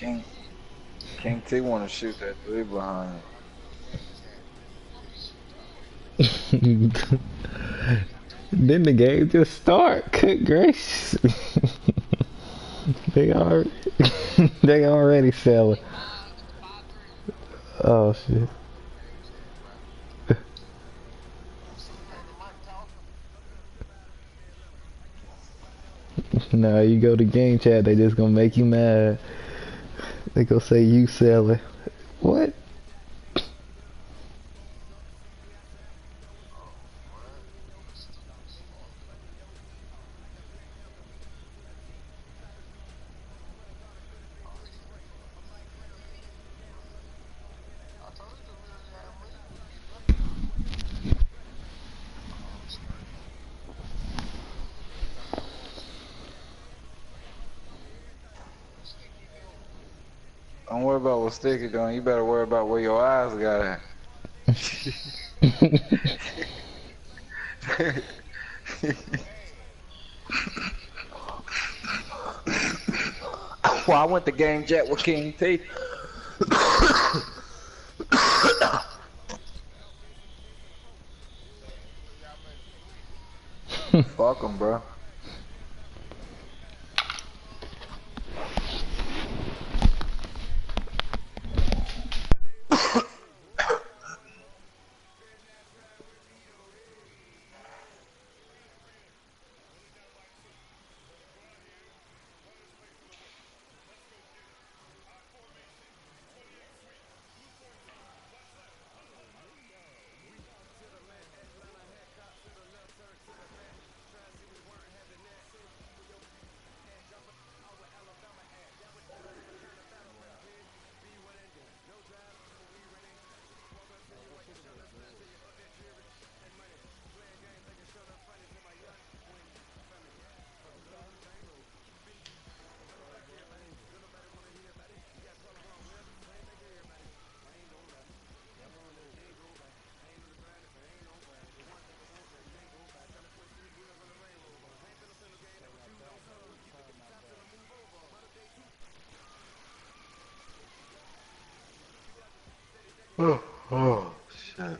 King T want to shoot that three behind. Didn't the game just start? Good gracious. they are they already selling. Oh shit. Nah, you go to game chat, they just gonna make you mad. They gonna say you selling. What? Don't worry about what Sticky doing. You better worry about where your eyes got at. Well, I went to game jet with King T. Fuck him, bro. Oh, shit.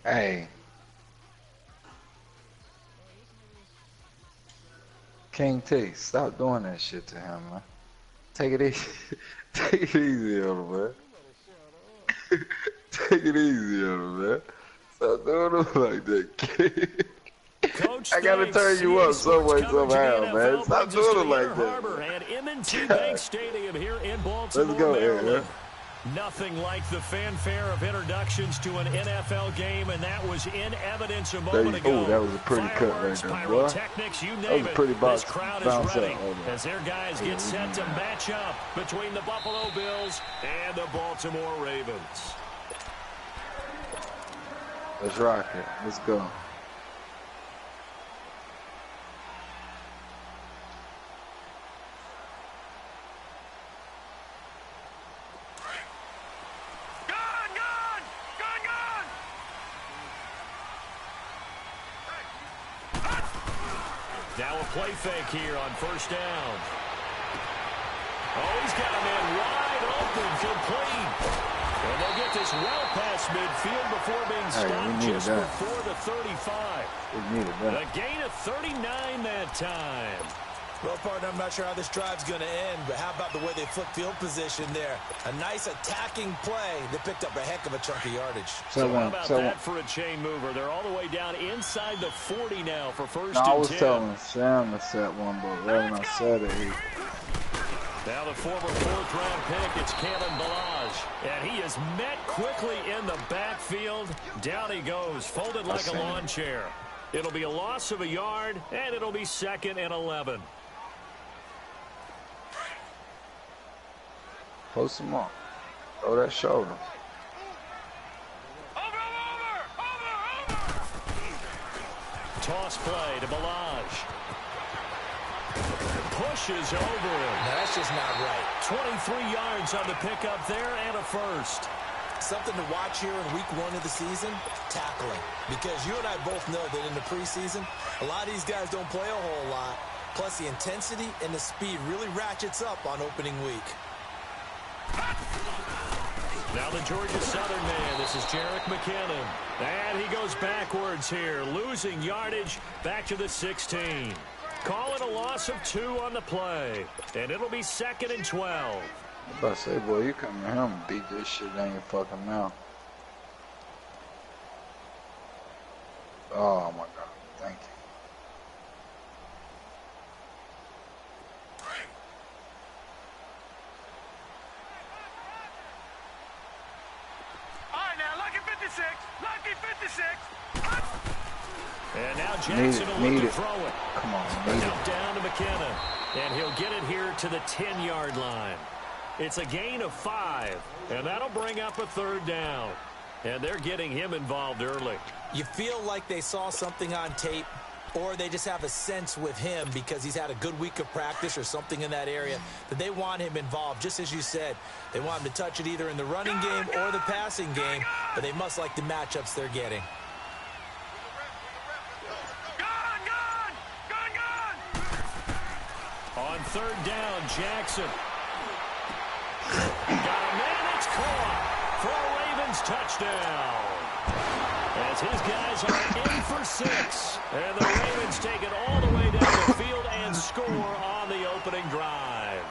Hey, King T, stop doing that shit to him, man. Take it easy. Take it easy on him, man. Take it easy on him, man. Stop doing him like that, kid. Coach, I gotta thanks. turn you up CA some Sports way, coverage of the somehow, man. NFL Stop brings us to doing it the Inner like Harbor that, and M&T Bank man. Stadium here in Let's Baltimore, go, Aaron. Maryland. Nothing like the fanfare of introductions to an NFL game, and that was in evidence a moment Oh, that ago. was a pretty cut right Fireworks, there, boy. pyrotechnics, you That was name a it. pretty This box crowd is bounce ready up over as their guys get set to match up between the Buffalo Bills and the Baltimore Ravens. Let's rock it. Let's go. Now a play fake here on first down. Oh, he's got a man wide open, complete. And they'll get this well past midfield before being stopped just before the 35. We needed that. A gain of 39 that time. Well, partner, I'm not sure how this drive's going to end, but how about the way they flip field position there? A nice attacking play that picked up a heck of a chunk of yardage. So how about that for a chain mover? They're all the way down inside the 40 now for first and 10. I was telling Sam to set one, but rather than set it, now the former fourth-round pick, it's Kalen Balaj. And he is met quickly in the backfield. Down he goes, folded like a lawn chair. It'll be a loss of a yard, and it'll be 2nd and 11. Post him up. Throw that shoulder. Over. Toss play to Balaj. Pushes over him. Now, that's just not right. 23 yards on the pickup there and a first. Something to watch here in week 1 of the season, tackling. Because you and I both know that in the preseason, a lot of these guys don't play a whole lot. Plus, the intensity and the speed really ratchets up on opening week. Now the Georgia Southern man, this is Jerick McKinnon. And he goes backwards here, losing yardage back to the 16. Call it a loss of 2 on the play. And it'll be 2nd and 12. I'm about to say, boy, you come here and beat this shit down your fucking mouth. Oh, my God. Thank you. All right, now, lucky 56. Lucky 56. And now Jackson will look to throw it. Come on, Now down to McKinnon. And he'll get it here to the 10-yard line. It's a gain of 5, and that'll bring up a 3rd down. And they're getting him involved early. You feel like they saw something on tape, or they just have a sense with him because he's had a good week of practice or something in that area that they want him involved. Just as you said, they want him to touch it either in the running game or the passing game, but they must like the matchups they're getting. On 3rd down, Jackson. Got a man, it's caught for a Ravens touchdown. As his guys are in for 6. And the Ravens take it all the way down the field and score on the opening drive.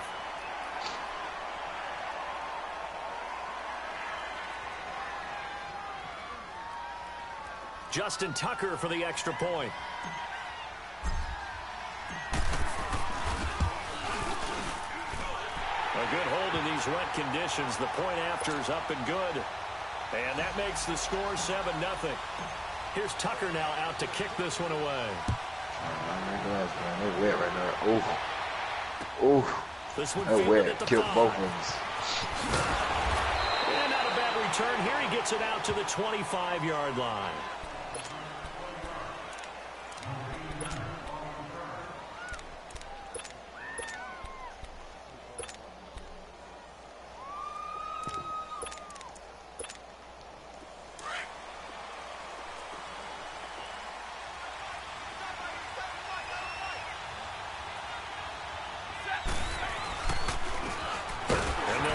Justin Tucker for the extra point. A good hold in these wet conditions. The point after is up and good. And that makes the score 7-0. Here's Tucker now out to kick this one away. They're wet right now. Ooh. This one They're wet. at the Killed 5. both of us. And not a bad return here. He gets it out to the 25-yard line.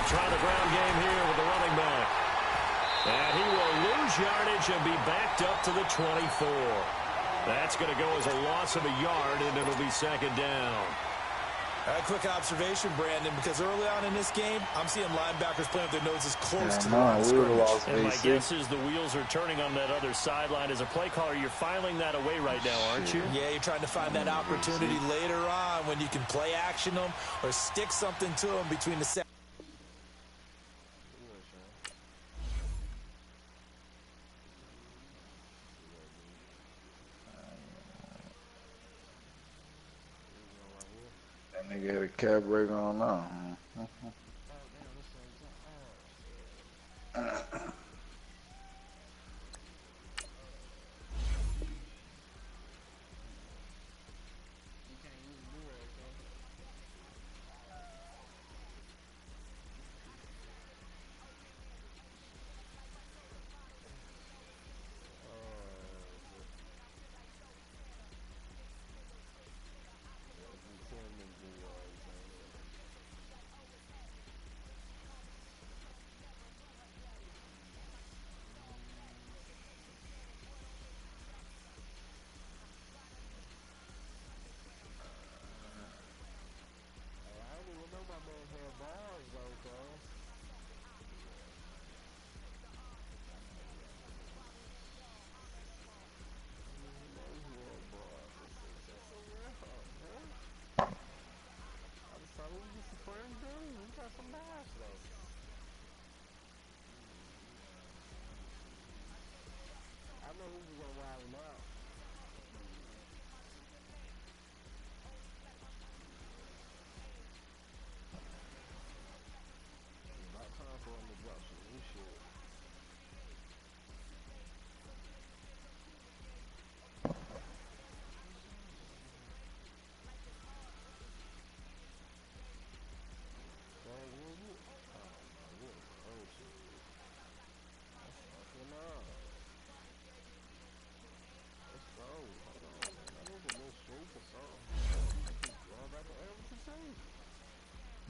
Try the ground game here with the running back. And he will lose yardage and be backed up to the 24. That's going to go as a loss of a yard, and it'll be 2nd down. A quick observation, Brandon, because early on in this game, I'm seeing linebackers playing with their noses close to the line of scrimmage. And my guess is the wheels are turning on that other sideline. As a play caller, you're filing that away right now, aren't you? Yeah, you're trying to find that opportunity later on when you can play action them or stick something to them between the set. Nigga had a carburetor on now.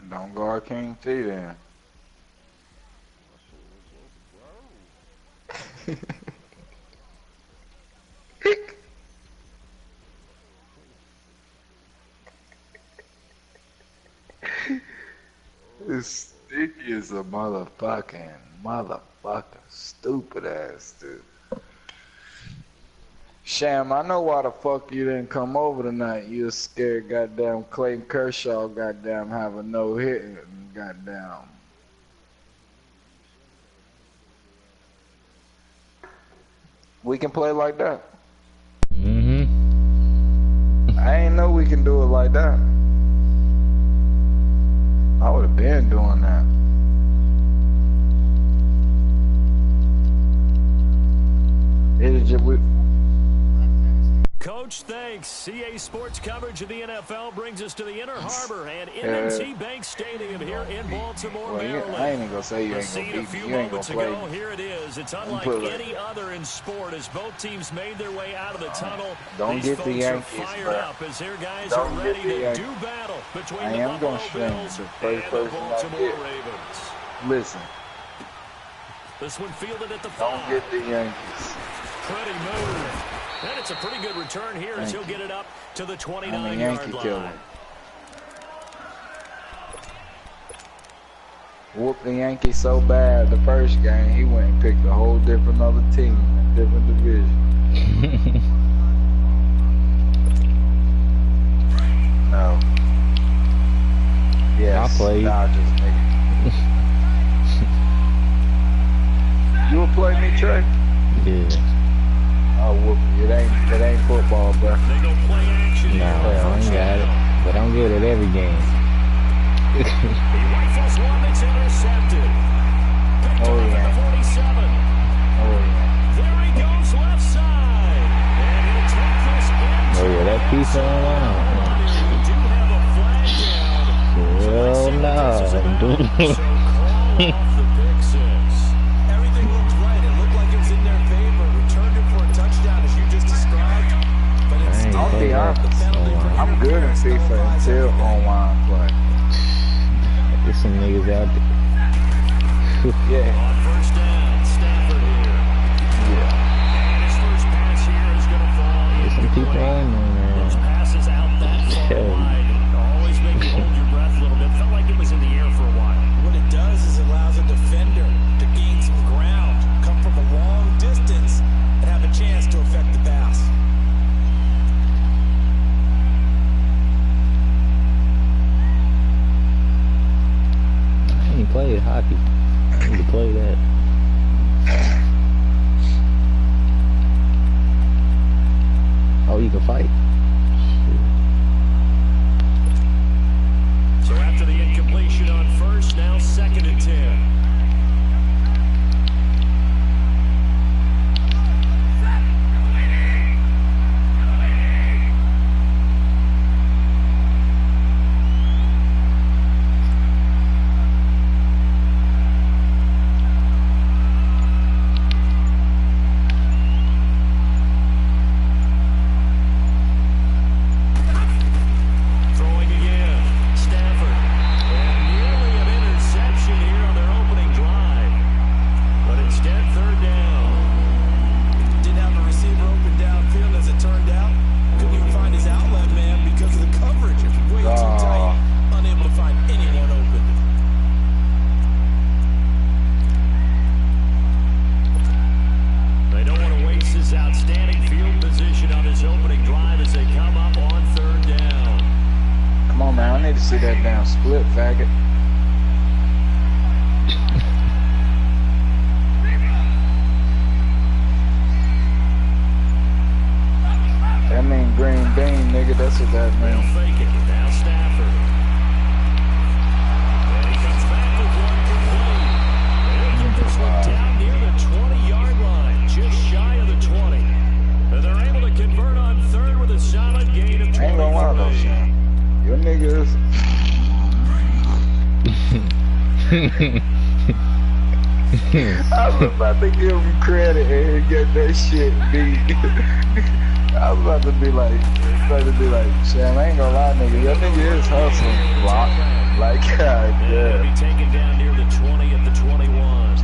Don't guard King T then. It's sticky as a motherfucker. Stupid ass dude. Sham, I know why the fuck you didn't come over tonight. You was scared goddamn Clayton Kershaw goddamn have a no hit and goddamn. We can play like that. I ain't know we can do it like that. I would have been doing that. It is just Coach, thanks. CA Sports coverage of the NFL brings us to the Inner Harbor and M&T Bank Stadium here in Baltimore, Maryland. I ain't even gonna say you ain't gonna beat me. You ain't gonna play me. Here it is. It's unlike any other in sport as both teams made their way out of the tunnel. Don't get the Yankees, fired up as their guys are ready to do battle between the Buffalo Bills and the Baltimore Ravens. Listen. This one fielded at the 5. Don't get the Yankees. Pretty move. And it's a pretty good return here as he'll get it up to the 29-yard line. Whooped the Yankees so bad the first game, he went and picked a whole different other team, a different division. No. Yes, I played. Dodgers, nigga. You will play me, Trey? Yeah. Oh, whoop. It ain't football, bro. They go play action. No, I ain't got it. But I'm good at every game. He rifles one that's intercepted. Picked up at the 47. Oh, yeah. There he goes left side. And he'll take this into Oh, yeah, that piece on line. We do have a flag down. Hell no. So call off the pick six. Everything looked right. It looked like it was in their favor. Returned it for a touchdown, as you just described. But instead, I'll be honest. I'm good in FIFA until online play. There's some niggas out there. Yeah. On first down, Stafford here. Yeah. And his first pass here is going to fall There's some people on there, Those man. passes out that far wide always make you hold your breath a little bit. Felt like it was in the air for a while. what it does is it allows a defender to gain some ground, come from a long distance, and have a chance to affect the pass. I ain't played hockey. I need to play that. Oh, you can fight? So after the incompletion on first, now 2nd and 10. Throwing again, Stafford. And nearly an interception here on their opening drive. But instead, 3rd down. Didn't have a receiver open downfield, as it turned out. Couldn't even find his outlet man because of the coverage. It was way too tight. Unable to find anyone open. They don't want to waste his outstanding field position on his opening drive as they come up on 3rd down. Come on, man. I need to see that damn split, faggot. That mean green bean, nigga. That's what that They'll means. fake it. Now Stafford. And he comes back with one complete. They'll get this one down near the 20-yard line, just shy of the 20. And they're able to convert on 3rd with a solid gain of 23. I ain't gonna lie though, Sean. Your niggas. I was about to give him credit and get that shit beat. I was about to be like, Sean, I ain't gonna lie, nigga. Your nigga is hustling. Block. like, God And he'll damn. be taken down near the 20 at the 21.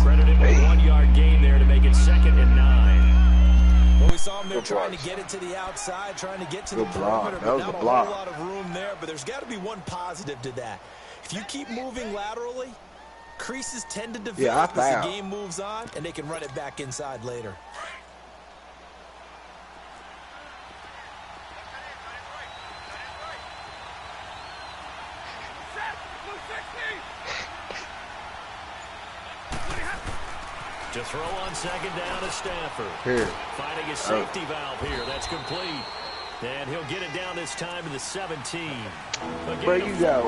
Credited with a 1-yard gain there to make it 2nd and 9. Well, we saw him there Good trying block, to get it to the outside, trying to get to Good the block. perimeter, That but was not a a block. whole lot of room there. But there's got to be one positive to that. If you keep moving laterally, creases tend to develop as the game moves on, and they can run it back inside later. To throw on 2nd down is Stafford. Here. Finding a safety valve here. That's complete. And he'll get it down this time to the 17. Bro, you got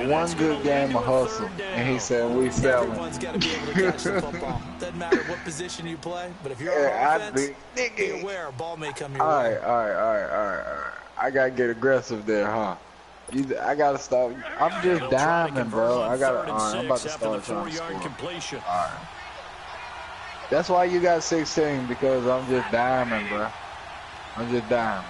one good game of hustle, and he said we selling. Everyone's got to be able to catch the football. Doesn't matter what position you play, but if you're on offense, be aware a ball may come your way. All right. I gotta get aggressive there, huh? I gotta stop. I'm just diming, bro. I'm about to start trying to score. Completion. All right. That's why you got 16, because I'm just diming, bro. I'm just diming.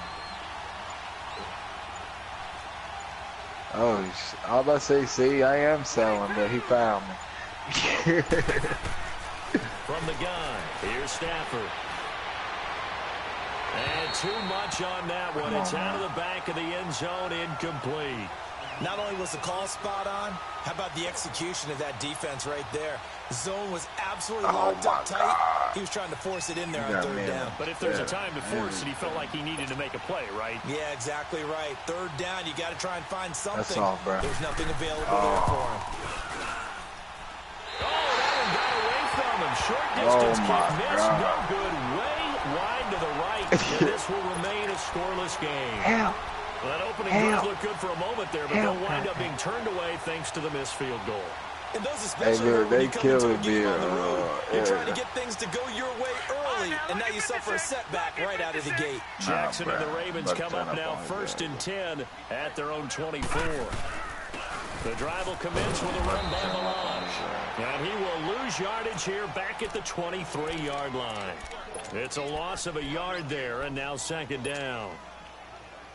Oh, I was about to say, see, I am selling, but he found me. From the gun, here's Stafford. And too much on that one. It's out of the back of the end zone, incomplete. Not only was the call spot on, how about the execution of that defense right there? The zone was absolutely locked up tight. He was trying to force it in there on 3rd down. But if there's a time to force it, he felt like he needed to make a play, right? Yeah, exactly right. 3rd down, you got to try and find something. That's all, bro. There's nothing available there for him. Oh, that one got away from him. Short distance kick missed. No good. Way wide to the right. And this will remain a scoreless game. Well, that opening drive looked good for a moment there, but they'll wind up being turned away thanks to the missed field goal. And those especially hurt when you come into a game on the road. You're trying to get things to go your way early, and now you suffer a setback right out of the gate. Jackson and the Ravens come up now 1st and 10 at their own 24. The drive will commence with a run by Melange. And he will lose yardage here back at the 23-yard line. It's a loss of a yard there, and now 2nd down.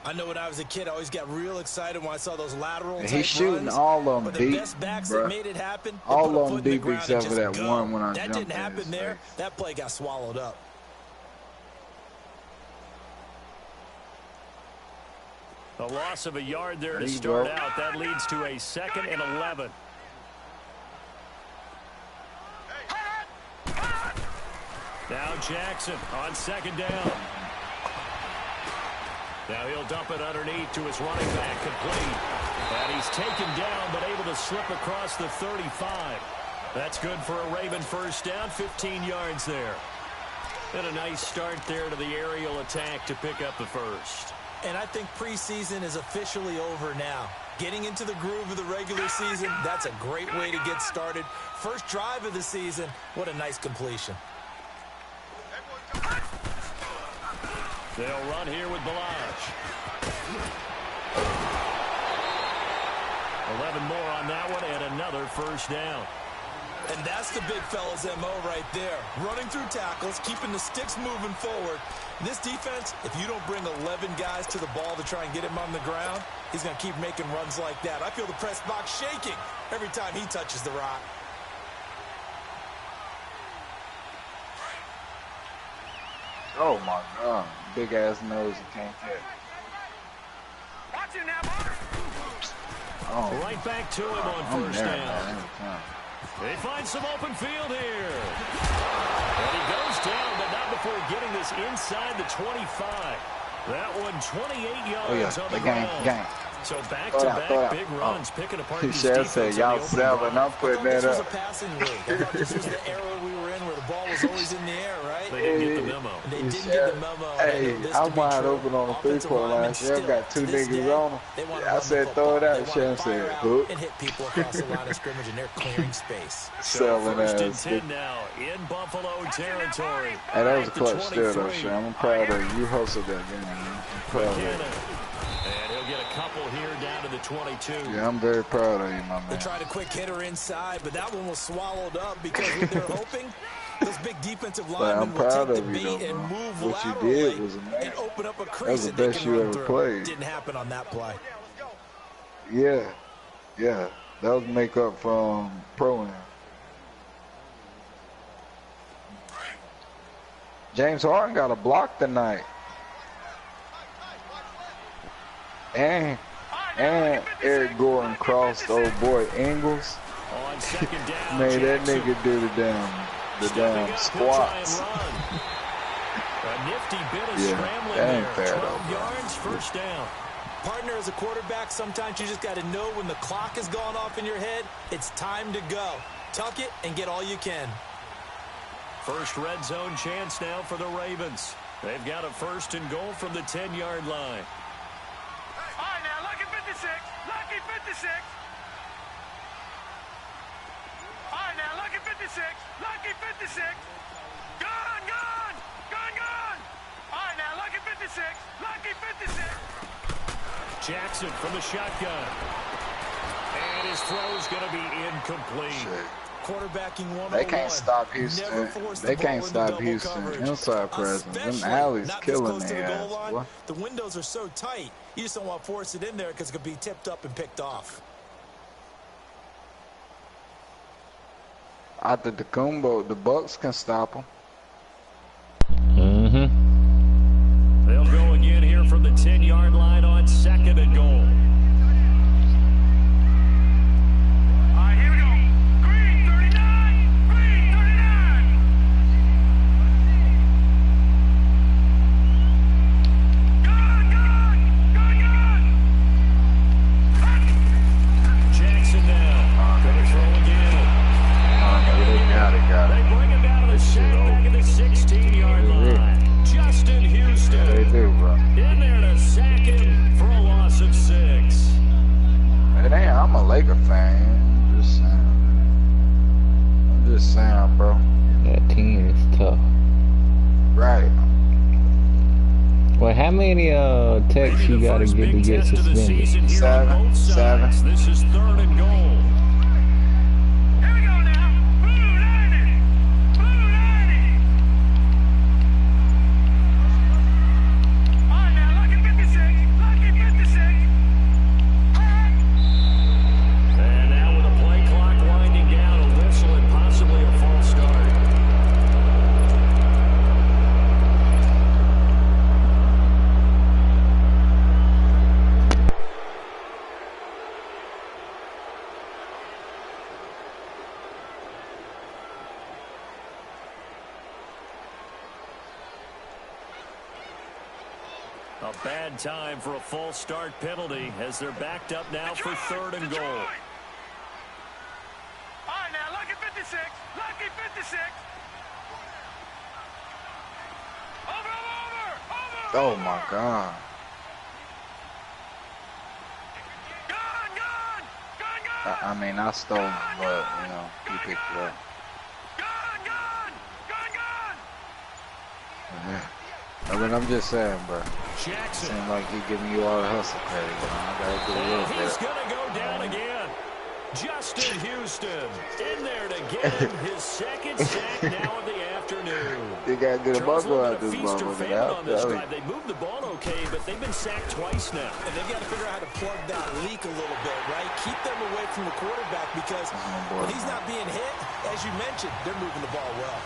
I know when I was a kid, I always got real excited when I saw those lateral type He's shooting runs, all of them but deep, the best backs bro. that made it happen, All of them deep except for that one when I that jumped didn't happen there. That play got swallowed up. A loss of a yard there to start out. That leads to a 2nd and 11. Now Jackson on 2nd down. Now he'll dump it underneath to his running back, complete. And he's taken down, but able to slip across the 35. That's good for a Raven 1st down, 15 yards there. And a nice start there to the aerial attack to pick up the 1st. And I think preseason is officially over now. Getting into the groove of the regular season, that's a great way to get started. First drive of the season, what a nice completion. They'll run here with Balaj. 11 more on that one and another 1st down. And that's the big fella's MO right there. Running through tackles, keeping the sticks moving forward. This defense, if you don't bring 11 guys to the ball to try and get him on the ground, he's going to keep making runs like that. I feel the press box shaking every time he touches the rock. Oh my God, big ass nose you can't catch. Watch it now, Mark. Oh, Right back to him on 1st down. They find some open field here. And he goes down, but not before getting this inside the 25. That one 28 yards on the ground. So back-to-back big runs, picking apart these defense. Said, y'all selling, I'm putting that up. This was a passing league. I thought this was the era we were in where the ball was always in the air, right? They didn't get the memo. They didn't get the memo. Hey, I'm wide open on the 3-point line. I've got 2 niggas on them. I said, throw it out. Shem said, hook. And hit people across the line of scrimmage, and they're clearing space. Selling ass. 1st and 10 now in Buffalo territory. Hey, that was a clutch still, though, Shem. I'm proud of you. You hosted that game, man. I'm proud of you. And he'll get a couple here down to the 22. Yeah, I'm very proud of you, my man. They tried a quick hitter inside, but that one was swallowed up because what they're hoping, those big defensive linemen will take the beat and move laterally and open up a crease that they can run through. Didn't happen on that play. Yeah, Yeah, that was make up from Pro-Am. James Harden got a block tonight. And Eric Gordon crossed old boy Ingles. On second down, Made that Jackson. nigga do the damn squats. A nifty bit of Yeah, scrambling that ain't there. fair, 12 though, bro. yards, first down. Partner, as a quarterback, sometimes you just got to know when the clock has gone off in your head, it's time to go. Tuck it and get all you can. First red zone chance now for the Ravens. They've got a first and goal from the 10-yard line. All right, now, lucky 56. Lucky 56. All right, now, lucky 56. Lucky 56. Gone, gone. Gone, gone. All right, now, lucky 56. Lucky 56. Jackson from the shotgun. And his throw's going to be incomplete. Shit. Quarterbacking 101. They can't stop Never Houston. force the They ball can't into stop double Houston. coverage. Inside presence. Them Especially alleys not this killing close to the their goal ass. line. Boy. The windows are so tight, you just don't want to force it in there because it could be tipped up and picked off. After the combo, the Bucks can stop them. Mm-hmm. They'll go again here from the 10-yard line on second and goal. All right, here we go. Green 39. Green 39. Gone, gone. Gone, gone. Jackson now. Gonna throw again. They bring him down to the sack back at the 16-yard line. Justin Houston. They do, bro. In there to sack him for a loss of 6. It ain't. I'm a Laker fan. I'm just saying, bro. That team is tough. Right. Well, how many techs Maybe you the gotta first get to big get test of the suspended? season here on both sides. Seven. This is third and goal. Here we go now. Blue 90. Blue 90. All right, now, lucky 56. Lucky 56. And now with the play clock winding down, a whistle and possibly a false start. A bad time for a false start penalty as they're backed up now for third and goal. All right, now, lucky 56. Lucky 56. Over. Oh my God. Gone, gone. I mean, I stole him, but you know, he picked it up. Gone. Yeah. I mean, I'm just saying, bro. Jackson. Seems like he giving you all the hustle credit, but I gotta do a And little he's bit. going to go down again. Justin Houston in there to get him his second sack now of the afternoon. They gotta get a Charles, buckle a out this feast or motherfucker famine out. on this drive. They moved the ball okay, but they've been sacked twice now. And they've got to figure out how to plug that leak a little bit, right? Keep them away from the quarterback because when he's not being hit, as you mentioned, they're moving the ball well.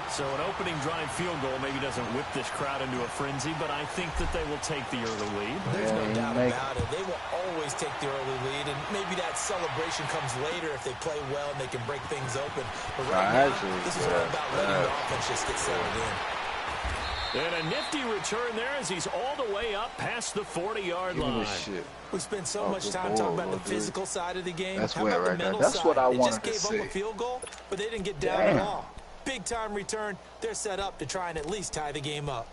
So an opening drive field goal maybe doesn't whip this crowd into a frenzy, but I think that they will take the early lead. There's no Yeah, doubt make- about it. They will always take the early lead, and maybe that celebration comes later if they play well and they can break things open. But right now, Actually, this is all about letting the offense just get settled in. And a nifty return there as he's all the way up past the 40-yard Give me line. this shit. We spend so Oh, much good time ball, talking about the dude. physical side of the game. That's How wet about the right there. mental That's side? what I They wanted just to gave up a see. field goal, but they didn't get down Damn. at all. Big time return. They're set up to try and at least tie the game up.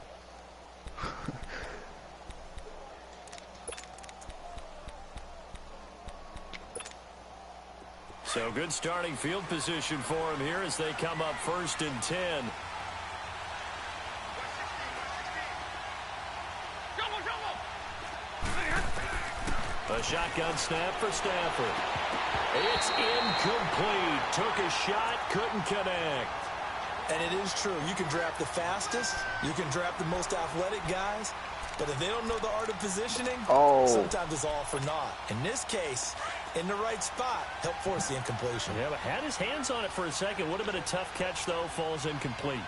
So good starting field position for him here as they come up first and 10. A shotgun snap for Stafford. It's incomplete. Took a shot, couldn't connect. And it is true. You can draft the fastest. You can draft the most athletic guys. But if they don't know the art of positioning, Oh. sometimes it's all for naught. In this case, in the right spot. Helped force the incompletion. Yeah, but had his hands on it for a second. Would have been a tough catch, though. Falls incomplete.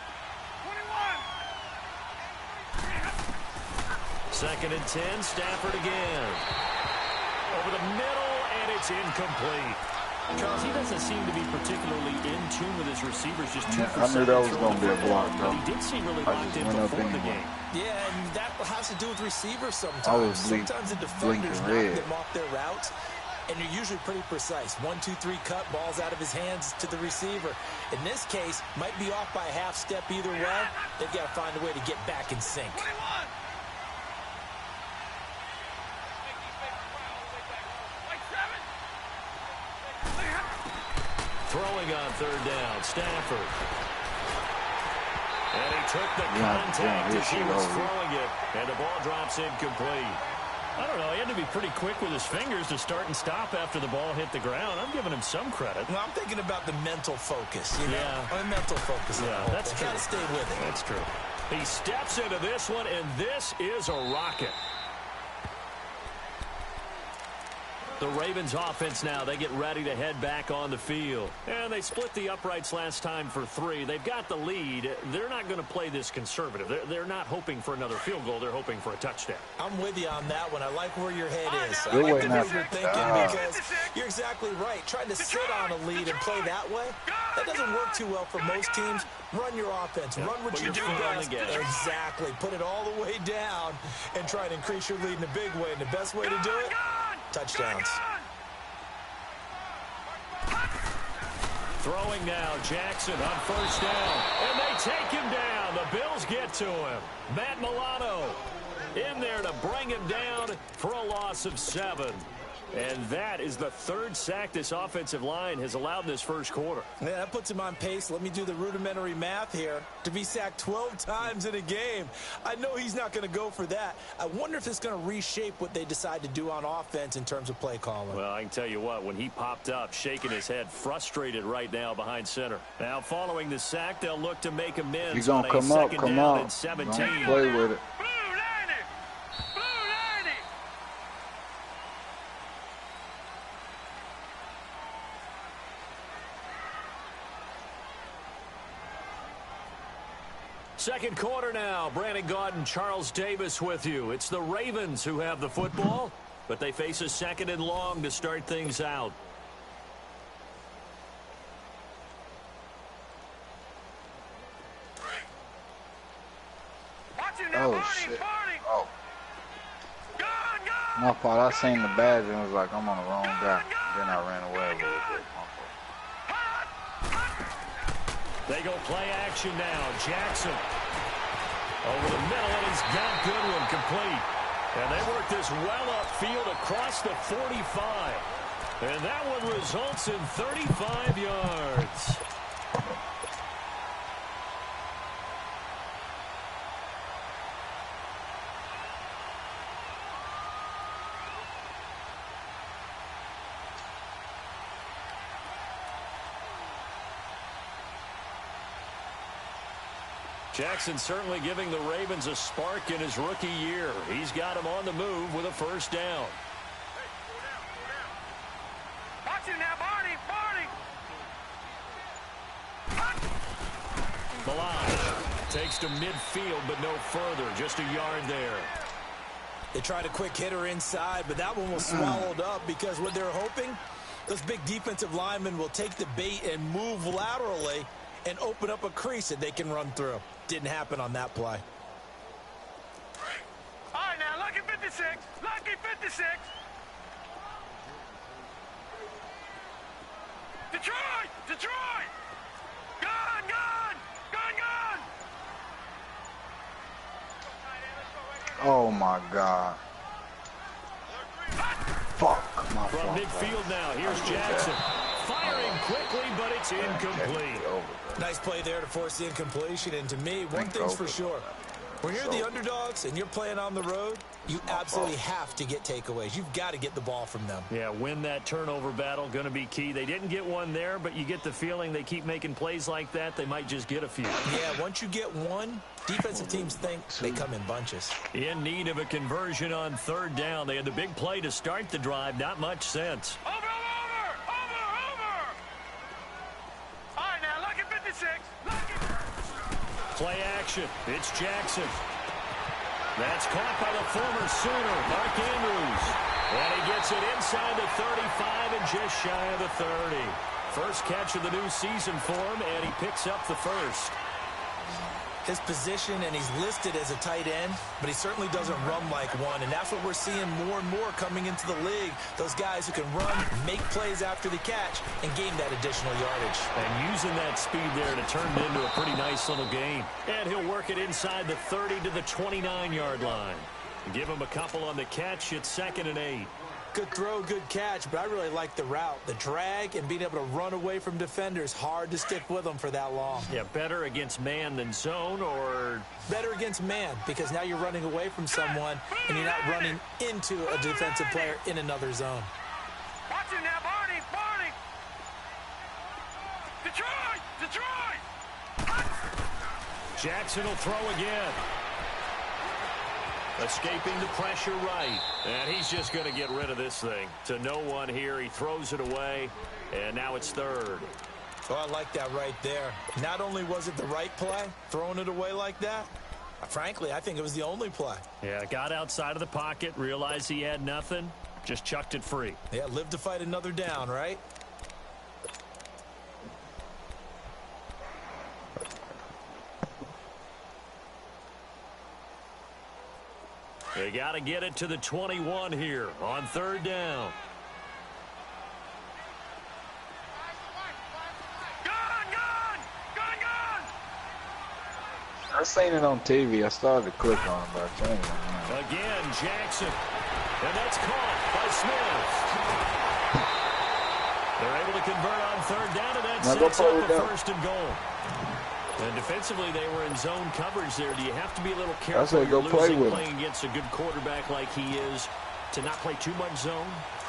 2nd and 10. Stafford again. Over the middle, and it's incomplete. Charles, he doesn't seem to be particularly in tune with his receivers. Just 2 for 7. I knew that was going to be a block, but though. he did seem really locked in before the game. Yeah, and that has to do with receivers sometimes. Sometimes the defenders knock them off their routes, and you're usually pretty precise. 1, 2, 3 cut, balls out of his hands to the receiver. In this case, might be off by a half step either way. They've got to find a way to get back in sync. Throwing on 3rd down, Stafford. And he took the contact as he was throwing it, and the ball drops incomplete. I don't know, he had to be pretty quick with his fingers to start and stop after the ball hit the ground. I'm giving him some credit. Well, I'm thinking about the mental focus, you know? Yeah. Mental focus. Yeah, that's true. Got to stay with it. That's true. He steps into this one, and this is a rocket. The Ravens offense now, they get ready to head back on the field. And they split the uprights last time for 3. They've got the lead. They're not going to play this conservative. They're not hoping for another field goal. They're hoping for a touchdown. I'm with you on that one. I like where your head is. I They're like waiting the way out. you're thinking because you're exactly right. Trying to sit on a lead and play that way, that doesn't work too well for most teams. Run your offense. Run what you do best. Exactly. Put it all the way down and try to increase your lead in a big way. And the best way to do it, touchdowns. Throwing now, Jackson on 1st down. And they take him down. The Bills get to him. Matt Milano in there to bring him down for a loss of 7. And that is the 3rd sack this offensive line has allowed in this first quarter. Yeah, that puts him on pace. Let me do the rudimentary math here. To be sacked 12 times in a game. I know he's not going to go for that. I wonder if it's going to reshape what they decide to do on offense in terms of play calling. Well, I can tell you what, when he popped up, shaking his head, frustrated right now behind center. Now, following the sack, they'll look to make amends. He's going to come up, come up. 17. Play with it. Second quarter now. Brandon Gaudin, Charles Davis with you. It's the Ravens who have the football, but they face a 2nd and long to start things out. Oh, shit. Oh. My fault. I seen the badge and was like, I'm on the wrong guy. Then I ran away a little bit. They go play action now. Jackson over the middle, and he's got Goodwin complete. And they work this well upfield across the 45. And that one results in 35 yards. Jackson certainly giving the Ravens a spark in his rookie year. He's got him on the move with a 1st down. Watch him now, Barney. Milano takes to midfield, but no further. Just a yard there. They tried a quick hitter inside, but that one was swallowed up because what they're hoping, those big defensive linemen will take the bait and move laterally and open up a crease that they can run through. Didn't happen on that play. All right, now, lucky 56. Lucky 56. Detroit! Gone! Oh, my God. Fuck. My From fault. midfield now, here's Jackson. Firing quickly, but it's incomplete. Nice play there to force the incompletion. And to me, one thing's for sure. When you're the underdogs and you're playing on the road, you absolutely have to get takeaways. You've got to get the ball from them. Yeah, win that turnover battle, going to be key. They didn't get one there, but you get the feeling they keep making plays like that, they might just get a few. Yeah, once you get one, defensive teams think they come in bunches. In need of a conversion on 3rd down. They had the big play to start the drive, not much sense. Over! Play action. It's Jackson. That's caught by the former Sooner, Mark Andrews. And he gets it inside the 35 and just shy of the 30. First catch of the new season for him, and he picks up the first. His position, and he's listed as a tight end, but he certainly doesn't run like one, and that's what we're seeing more and more coming into the league. Those guys who can run, make plays after the catch, and gain that additional yardage. And using that speed there to turn it into a pretty nice little gain. And he'll work it inside the 30 to the 29-yard line. Give him a couple on the catch. It's 2nd and 8. Good throw, good catch, but I really like the route. The drag and being able to run away from defenders, hard to stick with them for that long. Yeah, better against man than zone, or? Better against man, because now you're running away from someone and you're not running into a defensive player in another zone. Watch it now, Barney, Barney. Detroit, Detroit. Jackson will throw again. Escaping the pressure right. And he's just going to get rid of this thing. To no one here. He throws it away. And now it's 3rd. Oh, I like that right there. Not only was it the right play, throwing it away like that, frankly, I think it was the only play. Yeah, got outside of the pocket, realized he had nothing, just chucked it free. Yeah, live to fight another down, right? They got to get it to the 21 here on 3rd down. I seen it on TV. I started to click on it, but I changed it. Again, Jackson. And that's caught by Smith. They're able to convert on 3rd down, and that sets up a 1st and goal. And defensively, they were in zone coverage there. Do you have to be a little careful playing against a good quarterback like he is to not play too much zone?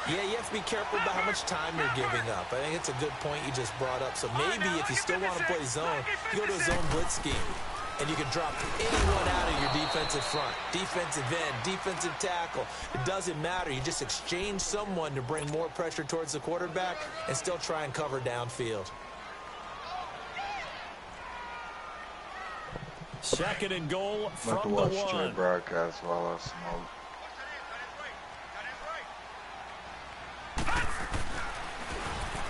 Yeah, you have to be careful about how much time you're giving up. I think it's a good point you just brought up. So maybe if you still want to play zone, you go to a zone blitz scheme. And you can drop anyone out of your defensive front, defensive end, defensive tackle. It doesn't matter. You just exchange someone to bring more pressure towards the quarterback and still try and cover downfield. 2nd and goal from the 1. Straight broadcast while I smoke.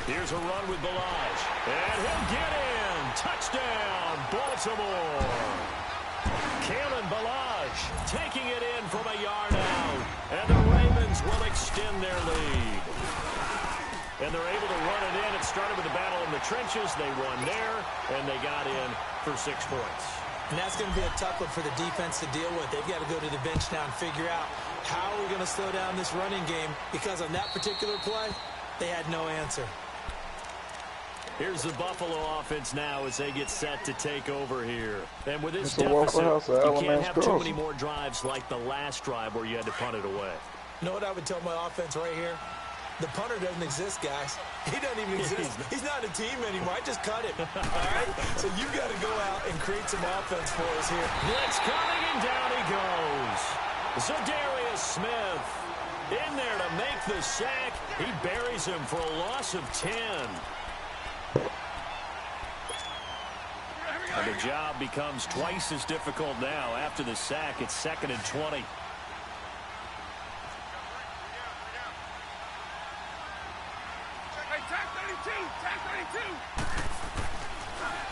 Here's a run with Balaj. And he'll get in. Touchdown, Baltimore. Kalen Balaj taking it in from a yard out. And the Ravens will extend their lead. And they're able to run it in. It started with a battle in the trenches. They won there, and they got in for 6 points. And that's going to be a tough one for the defense to deal with. They've got to go to the bench now and figure out how are we going to slow down this running game, because on that particular play, they had no answer. Here's the Buffalo offense now as they get set to take over here. And with this deficit, you can't have too many more drives like the last drive where you had to punt it away. You know what I would tell my offense right here? The punter doesn't exist, guys. He doesn't even exist. He's not a team anymore. I just cut him. All right? So you've got to go out and create some offense for us here. Blitz coming, and down he goes. Zadarius Smith in there to make the sack. He buries him for a loss of 10. And the job becomes twice as difficult now. After the sack, it's 2nd and 20.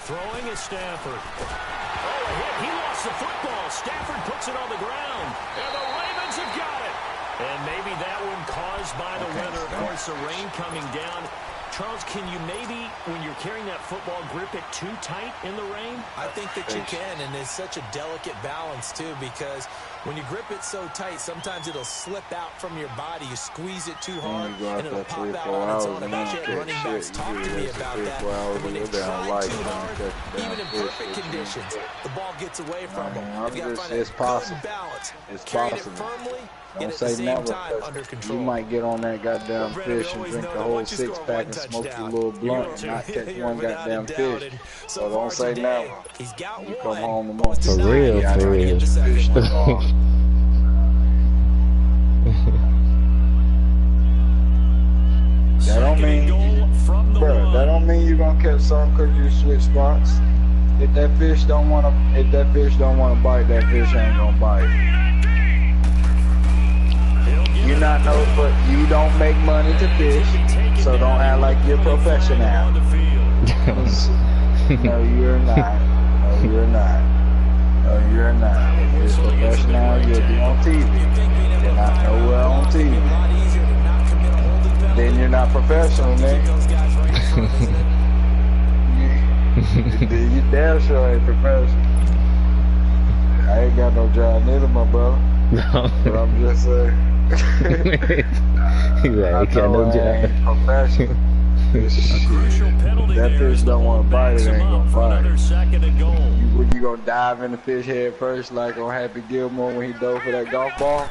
Throwing is Stafford. Oh, a hit. He lost the football. Stafford puts it on the ground. And the Ravens have got it. And maybe that one caused by the weather. Of course, the rain coming down. Charles, can you maybe, when you're carrying that football, grip it too tight in the rain? I think that you can, and it's such a delicate balance, too, because when you grip it so tight, sometimes it'll slip out from your body. You squeeze it too hard, and it'll pop out on its own. I've actually had running backs talk to me about that. When they try too hard, even in perfect conditions, the ball gets away from them. They've got to find a good balance. Carrying it firmly, and at the same time under control. You might get on that goddamn fish and drink the whole 6-pack and smoke your little blunt and not catch one goddamn fish. So don't say never. He's got you one. come home tomorrow. For real, for real. That don't mean, bro, that don't mean you're gonna catch some because you switch spots. If that fish don't wanna bite, that fish ain't gonna bite. You not know, but you don't make money to fish, so don't act like you're professional. No, you're not. No, you're not. No, you're not. If you're professional, you'll be on TV. You're not nowhere on TV. Then you're not professional, man. You damn sure ain't professional. I ain't got no job neither, my brother. No. But I'm just saying. He's like, I got no job. Professional. That fish don't want to bite, it ain't gonna bite. You gonna dive in the fish head first like on Happy Gilmore when he dove for that golf ball?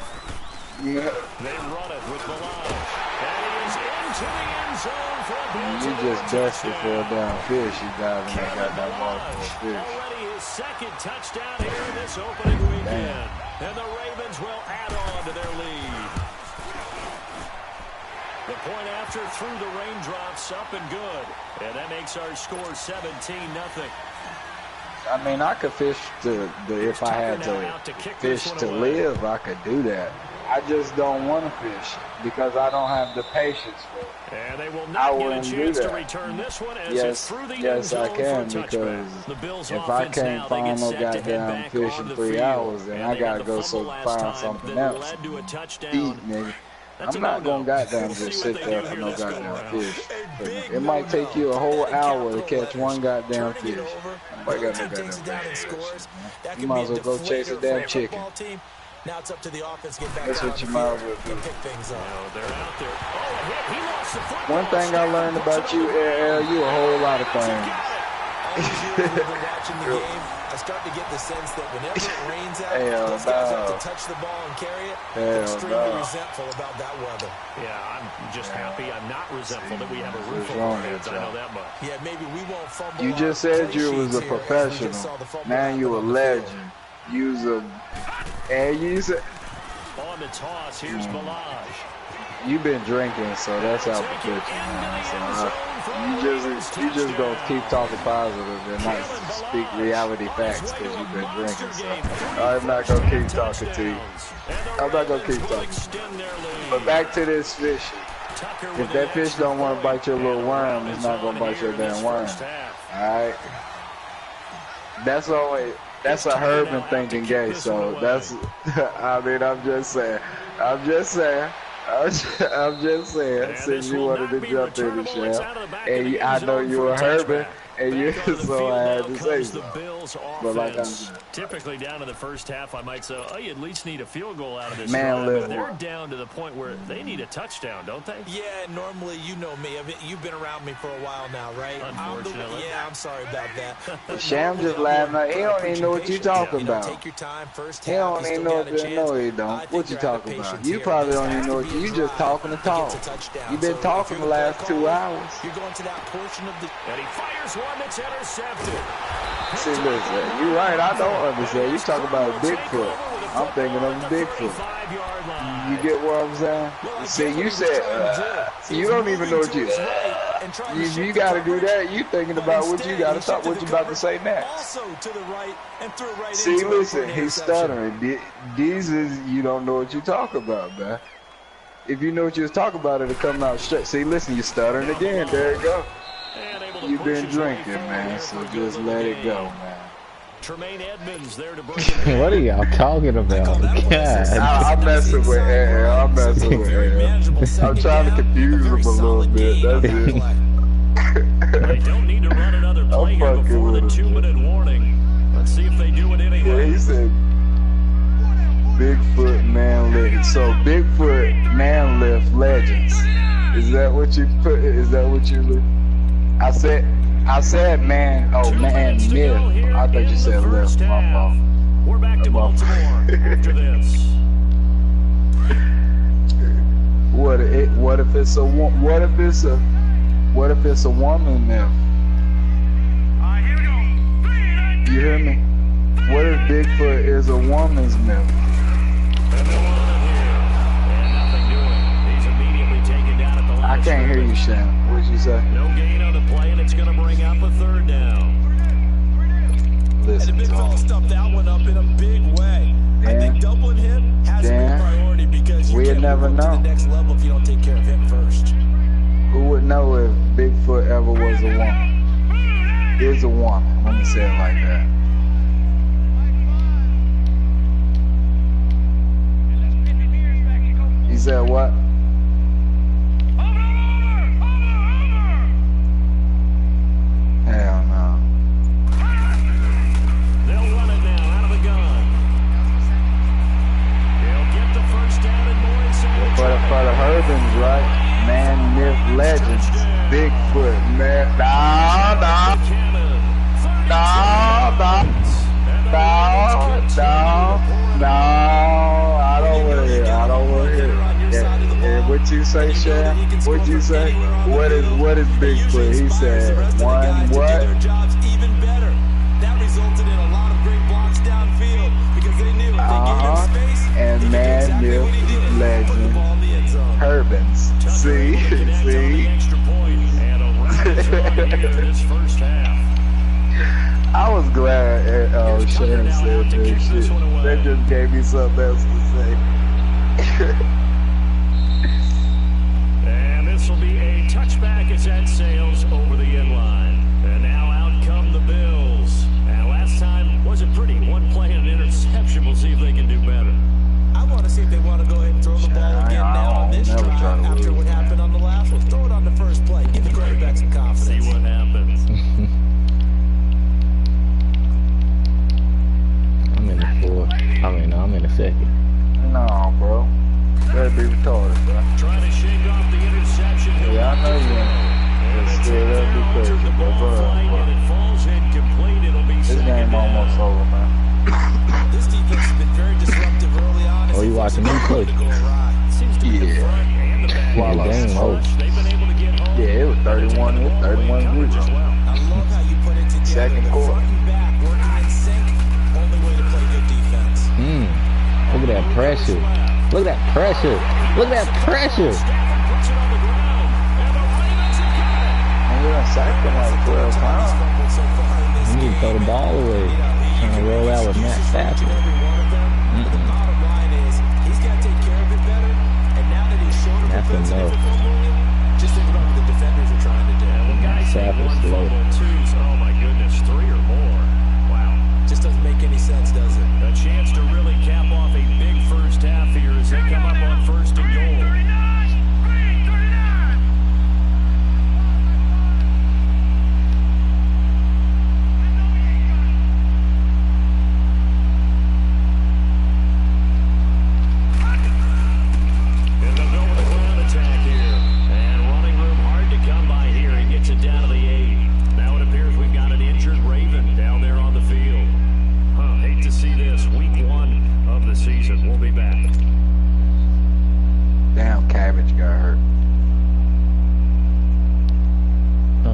Yeah. They run it with Malone. And he is into the end zone for a You just desperate for a damn fish. You diving that goddamn ball for a fish. already his second touchdown here in this opening weekend. And the Ravens will add on to their lead. The point after through the raindrops, up and good. And that makes our score 17-0. I mean, I could fish if I had to fish to live, I could do that. I just don't want to fish because I don't have the patience for it. And they will not get a chance to return this one as it's through the end zone I can, for a touchback. because if I can't find no goddamn fish in 3 hours, then I gotta go find something else. Eat, nigga. I'm not gonna goddamn just sit there for no goddamn fish. It might take you a whole hour to catch one goddamn fish. Nobody got no goddamn fish. You might as well go chase a damn chicken. Now it's up to the offense to get back. That's what you might as well do. Pick things up. They're out there. Oh, a hit. He lost the football. One thing I learned about you, LL, you a whole lot of things. All these years we've been watching the game, I start to get the sense that whenever it rains out, those guys have to touch the ball and carry it. They're extremely resentful about that weather. Yeah, I'm just happy. I'm not resentful that we have a roof over our heads. I know that much. Yeah, maybe we won't fumble. You just said you was a professional. Now you a legend. You's a... And you said... On the toss, here's Balaj. You've been drinking, so that's out the picture, man. So you just gonna keep talking positive and not speak reality facts because you've been drinking. So I'm not gonna keep talking to you. I'm not gonna keep talking. But back to this fishing. If that fish don't want to bite your little worm, it's not gonna bite your damn worm. All right. That's always. That's a Herman thinking gay, so that's, I mean, I'm just saying, since you wanted to jump in the shell, and I know you're a Herman, and you, so I had to say so. But like I'm saying, typically down in the first half, I might say, oh, you at least need a field goal out of this. Man, but they're down to the point where they need a touchdown, don't they? Yeah, normally, you know me. You've been around me for a while now, right? Unfortunately. I'm sorry about that. Sham just laughing. He don't even know what you're talking about. Take your time, first he don't even know what you know. He don't. What you talking about? You probably don't even know what you just talking to talk. You've been talking the last 2 hours. You're going to that portion of the... And he fires one that's intercepted. See, listen, you're right. I don't understand. You talking about Bigfoot. I'm thinking of Bigfoot. You get what I'm saying? See, you said, you don't even know what you got to do that. You thinking about what you got to talk, what you about to say next. See, listen, he's stuttering. These is, you don't know what you talk about, man. If you know what you was talking about, it'll come out straight. See, listen, you're stuttering again. There you go. You've been drinking, man, so just let it go, man. Tremaine Edmonds there to bring it. What are y'all talking about? God. I'm messing with Aaron. I'm messing with Aaron. I'm trying to confuse him a little bit. That's it. They don't need to run another play here before the 2-minute warning. Let's see if they do it anyway. Yeah, he said Bigfoot man lift. So Bigfoot man lift legends. Is that what you put? Is that what you? I said man. Oh, man myth. I thought you said lift. My fault. We're back to Baltimore after this. What if it's a woman myth? You hear me? What if Bigfoot is a woman's myth? I can't hear you, Shannon. What'd you say? No gain on the play, and it's going to bring up a third down. And the big fella him. stuffed that one up in a big way. I think doubling him has to be a priority because you can't move him to the next level if you don't take care of him first. Who would know if Bigfoot ever was a woman? Is a woman. Let me say it like that. He said what? Hell no. They'll run it now out of the gun. They'll get the first down and more inside. For the Herbans, right? Man, myth, legends. Bigfoot, man. No, I don't want to hear it. I don't want to hear it. Yeah, what you say, Shaq? What you say? What is Bigfoot? He said, one what? Even better. That resulted in a lot of great blocks downfield because they knew if they gave him space, and man, myth, legend. Herbans. See? Extra point and a round here this first half. I was glad Shannon said that shit. That just gave me something else to say. And this will be a touchback as that sails over the end line. And now out come the Bills. And last time wasn't pretty. One play and an interception. We'll see if they can do better. I want to see if they want to go ahead and throw the ball again now on this drive after what happened on the last one. Throw it on the first play. Give the quarterback some confidence. See what happens. I'm in the fourth. I'm in the second. No, bro. That'd be retarded, bro. Trying to shake off the interception. Yeah, I know you ain't. Still, that'd be crazy, bro. This game almost over, man. This defense has been very disruptive early on. Oh, you watching me play? Yeah. While game over. Yeah, it was 31. It was 31 I love how you put it together. Second quarter. Front and back working in sync. Only way to play good defense. Look at that pressure. Look at that pressure. Look at that pressure. And we done sacked him like 12 times. You need to throw the ball away. Trying to roll out with Matt Stafford. The bottom line is he's got to take care of it better. And now that he's short of defensive just think about what the defenders are trying to do. Stafford's slow. Oh my goodness, 3 or more. Wow. Just doesn't make any sense, does it? A chance to really cap off a big first half here as they come up on first and goal.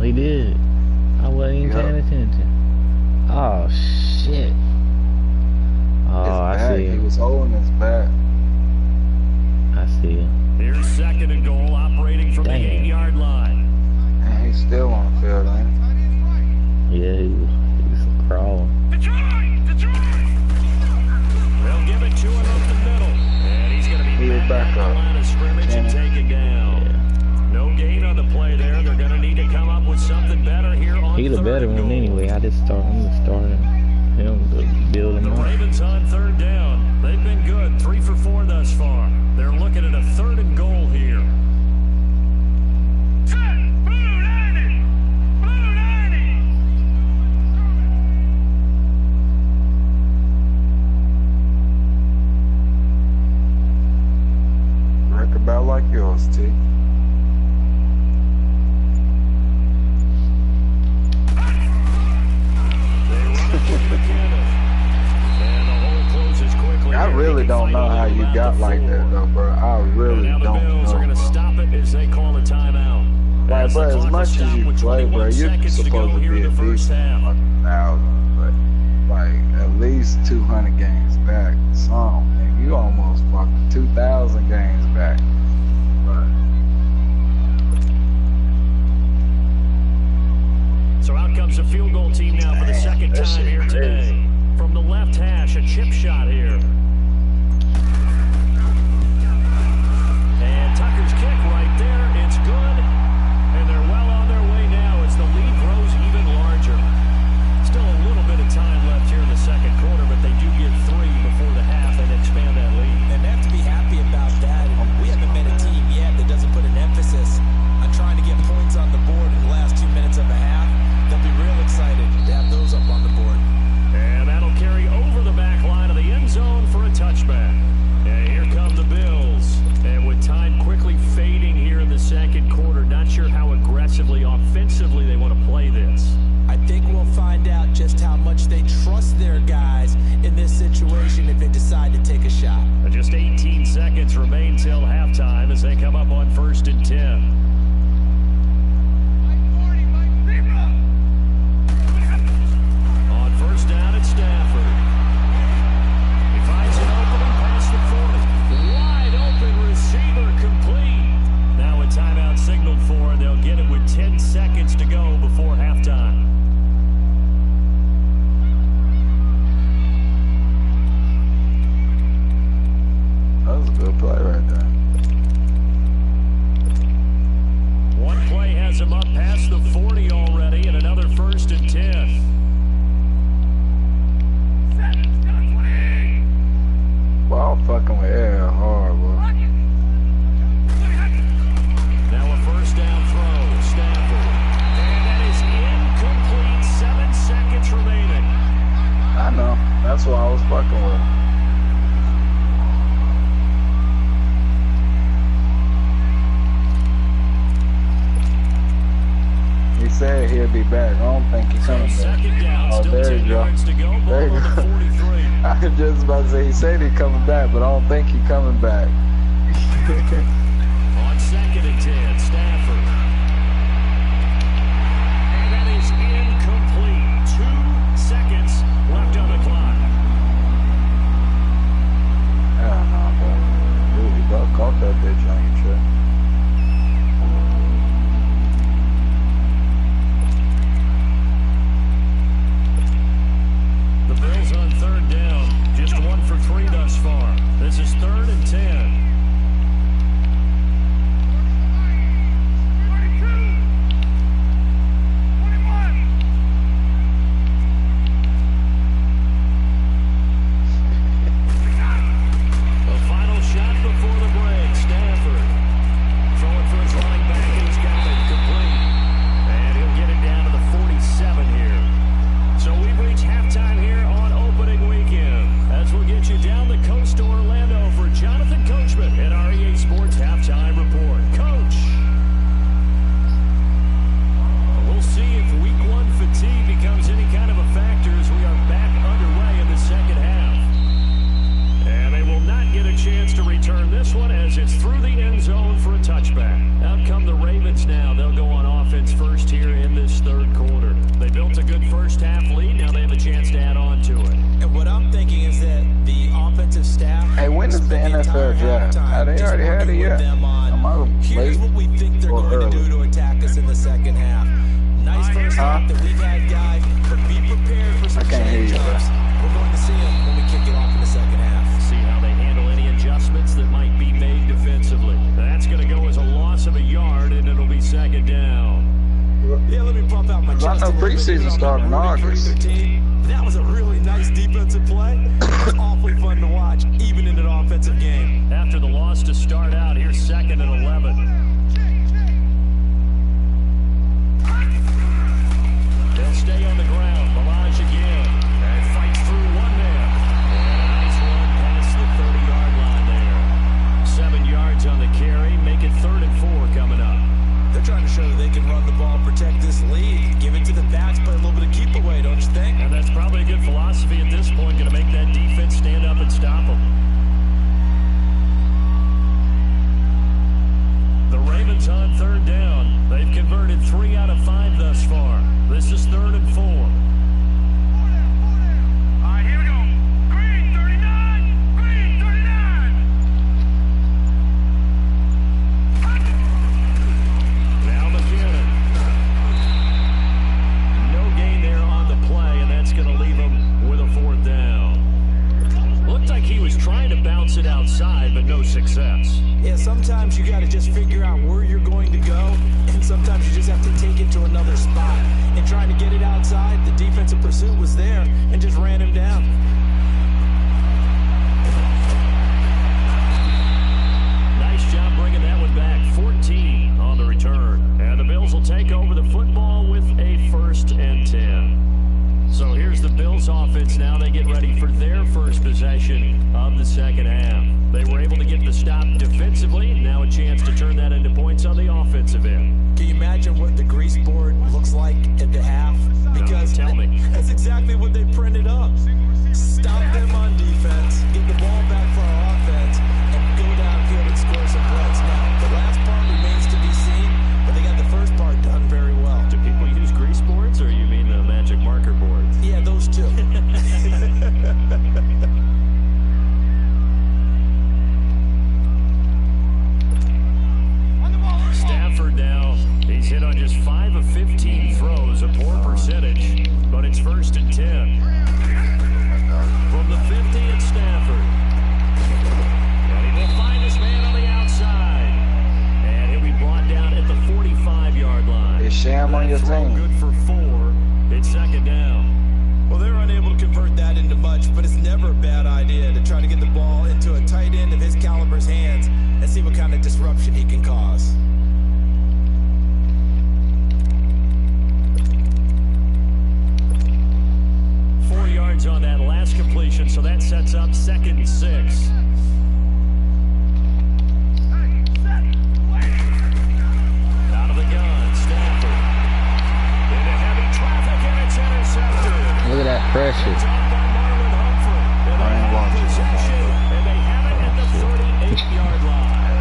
He did. I wasn't even paying attention. Oh shit. Oh, I see him. He was holding his back. I see him. Here's second and goal, operating from the 8-yard line. And he's still on the field, ain't he? Yeah, he was crawling. They'll give it to him up the middle. And he's going to be back on the line of scrimmage and take it down. No gain on the play there. They're going to need to come up with something better here on He's the better one anyway. I'm just starting him to build him up. The Ravens on third down. They've been good. 3 for 4 thus far. They're looking at a 3rd and goal here. Record about like yours, T. I really don't know how you got like that, though, bro. I really don't know. Are going to stop it as they call a timeout. Like, bro, as much as you play, bro, you're supposed to be at least 1,000, but like at least 200 games back. Some, and you almost fucking 2,000 games back. But so out comes the field goal team now for the second time here today. he'll be back. I don't think he's coming back. Second down, Oh, still there 10 you go. yards to go. Ball There you on the go. 43. I'm just about to say, he said he's coming back, but I don't think he's coming back. On 2nd and 10, Stafford. And that is incomplete. 2 seconds left on the clock. Hell no, bro. Dude, you about caught that bitch on your trip. The Bills on 3rd down. Just 1 for 3 thus far. This is 3rd and 10. Preseason starting in August. That was a really nice defensive play. It was awfully fun to watch, even in an offensive game. After the loss to start out, here's 2nd and 11. They'll stay on the ground. Balaj again. And fights through one man. And a nice run past the 30-yard line there. 7 yards on the carry. Make it 3rd and 4 coming up. They're trying to show that they can run the ball, protect this lead, give it to the backs, play a little bit of keep away, don't you think? And that's probably a good philosophy at this point, going to make that defense stand up and stop them. The Ravens on 3rd down. They've converted 3 out of 5 thus far. This is 3rd and 4. All right, here we go. Green 39. Green 39. Now McKinnon. No gain there on the play, and that's going to leave him with a 4th down. Looked like he was trying to bounce it outside, but no success. Yeah, sometimes you got to just figure out where you're going to go, and sometimes you just have to take it to another spot. And trying to get it outside, the defensive pursuit was there and just ran him down. Nice job bringing that one back. 14 on the return. And the Bills will take over the football with a 1st and 10. So here's the Bills offense now. They get ready for their first possession of the second half. They were able to get the stop defensively. Now a chance to turn that into points on the offensive end. Can you imagine what the grease board looks like at the half? Because no, tell me. That's exactly what they printed up. Stop them on defense, get the ball back for our offense, and go downfield and score some points. Now, the last part remains to be seen, but they got the first part done very well. Do people use grease boards, or you mean the magic marker boards? Yeah, those two. Stafford now, he's hit on just 5 of 15 throws, a poor percentage, but it's 1st and 10. From the 50, it's Stafford. And he will find his man on the outside. And he'll be brought down at the 45-yard line. Is Sham on your team? Good for 4. It's 2nd down. Well, they're unable to convert that into much, but it's never a bad idea to try to get the ball into a tight end of his caliber's hands and see what kind of disruption he can cause. On that last completion, so that sets up 2nd and 6. Out of the gun, Stafford. And that shit? I ain't watching no more. And they have it at the 38-yard line.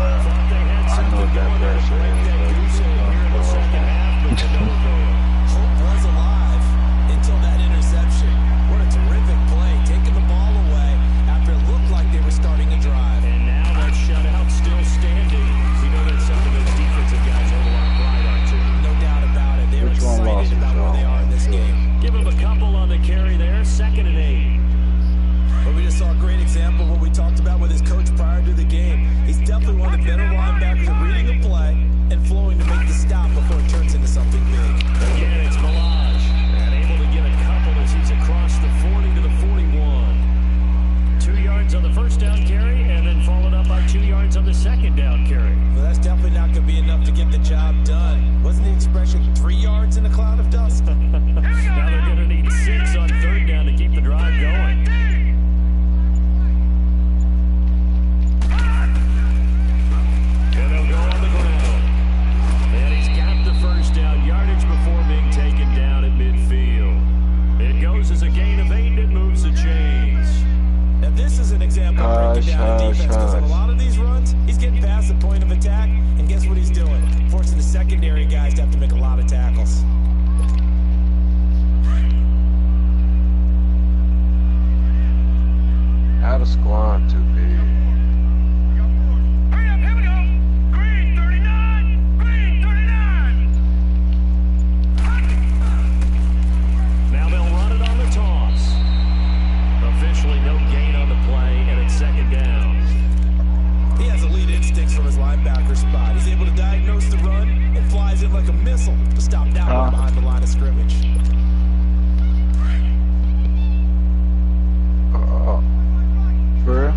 I know what that pressure is. Hope was alive until that interception. What a terrific play, taking the ball away after it looked like they were starting a drive. And now that shutout still standing. We know that some of those defensive guys have a lot of pride on too. No doubt about it. They're Which one lost excited about where they are in this game. Give them a couple on the carry there. 2nd and 8. But we just saw a great example of what we talked about with his coach prior to the game. He's definitely one of the better linebackers at reading the play and flowing to make the stop before it turns into something big. Again, it's Malage. And able to get a couple as he's across the 40 to the 41. 2 yards on the first down carry, and then followed up by 2 yards on the second down carry. Well, that's definitely not going to be enough to get the job done. Wasn't the expression 3 yards in a cloud of dust? Now they're going to need 6 on 3rd down to keep the drive going. And they'll go on the ground. And he's got the first down yardage before being taken down at midfield. It goes as a gain of 8, and it moves the chains. Now, this is an example of breaking down a defense, because on a lot of these runs, he's getting past the point of attack, and guess what he's doing? Forcing the secondary guys to have to make a lot of tackles. How the squad too big? Hurry up, here we go. Green 39. Green 39. Now they'll run it on the toss. Officially no gain on the play, and it's 2nd down. He has elite instincts from his linebacker spot. He's able to diagnose the run and flies in like a missile to stop that one behind the line of scrimmage. For real?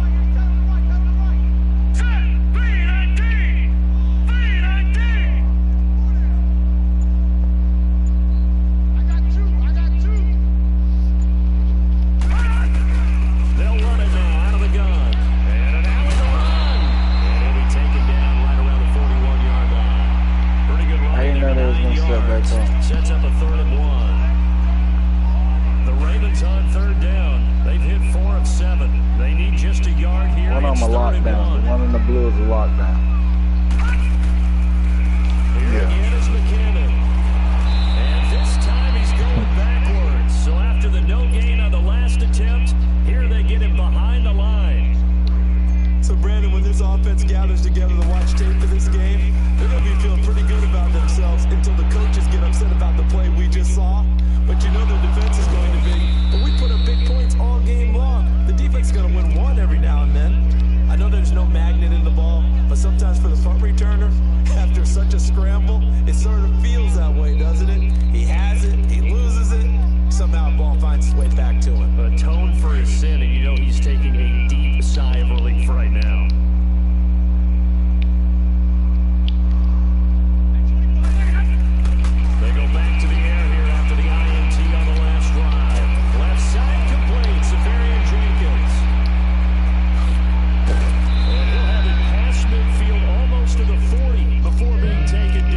Set. 319. 319. I got two. They'll run it now out of the gun. And now with the run. And he'll be taken down right around the 41-yard line. Pretty good run. I didn't know they was going to step back on. Sets up a 3rd and 1. The Ravens on 3rd down. They've hit 4 of 7. They need just a yard here. One on It's my 3rd and lockdown. 1. The one in the blue is a lockdown. Here again is McKinnon. And this time he's going backwards. So after the no gain on the last attempt, here they get him behind the line. So, Brandon, when this offense gathers together to watch tape for this game, they're going to be feeling pretty good about themselves until the coaches get upset about the play we just saw. But you know their defense is going to be. But we put up big points all game long. The defense is going to win one every now and then. I know there's no magnet in the ball, but sometimes for the punt returner, after such a scramble, it sort of feels that way, doesn't it? He has it, he loses it, somehow the ball finds its way back to him. Atone for his sin, and you know he's taking a deep sigh of relief right now. They go back to the air here after the INT on the last drive. Left side complete, Safarian Jenkins. And he'll have it past midfield almost to the 40 before being taken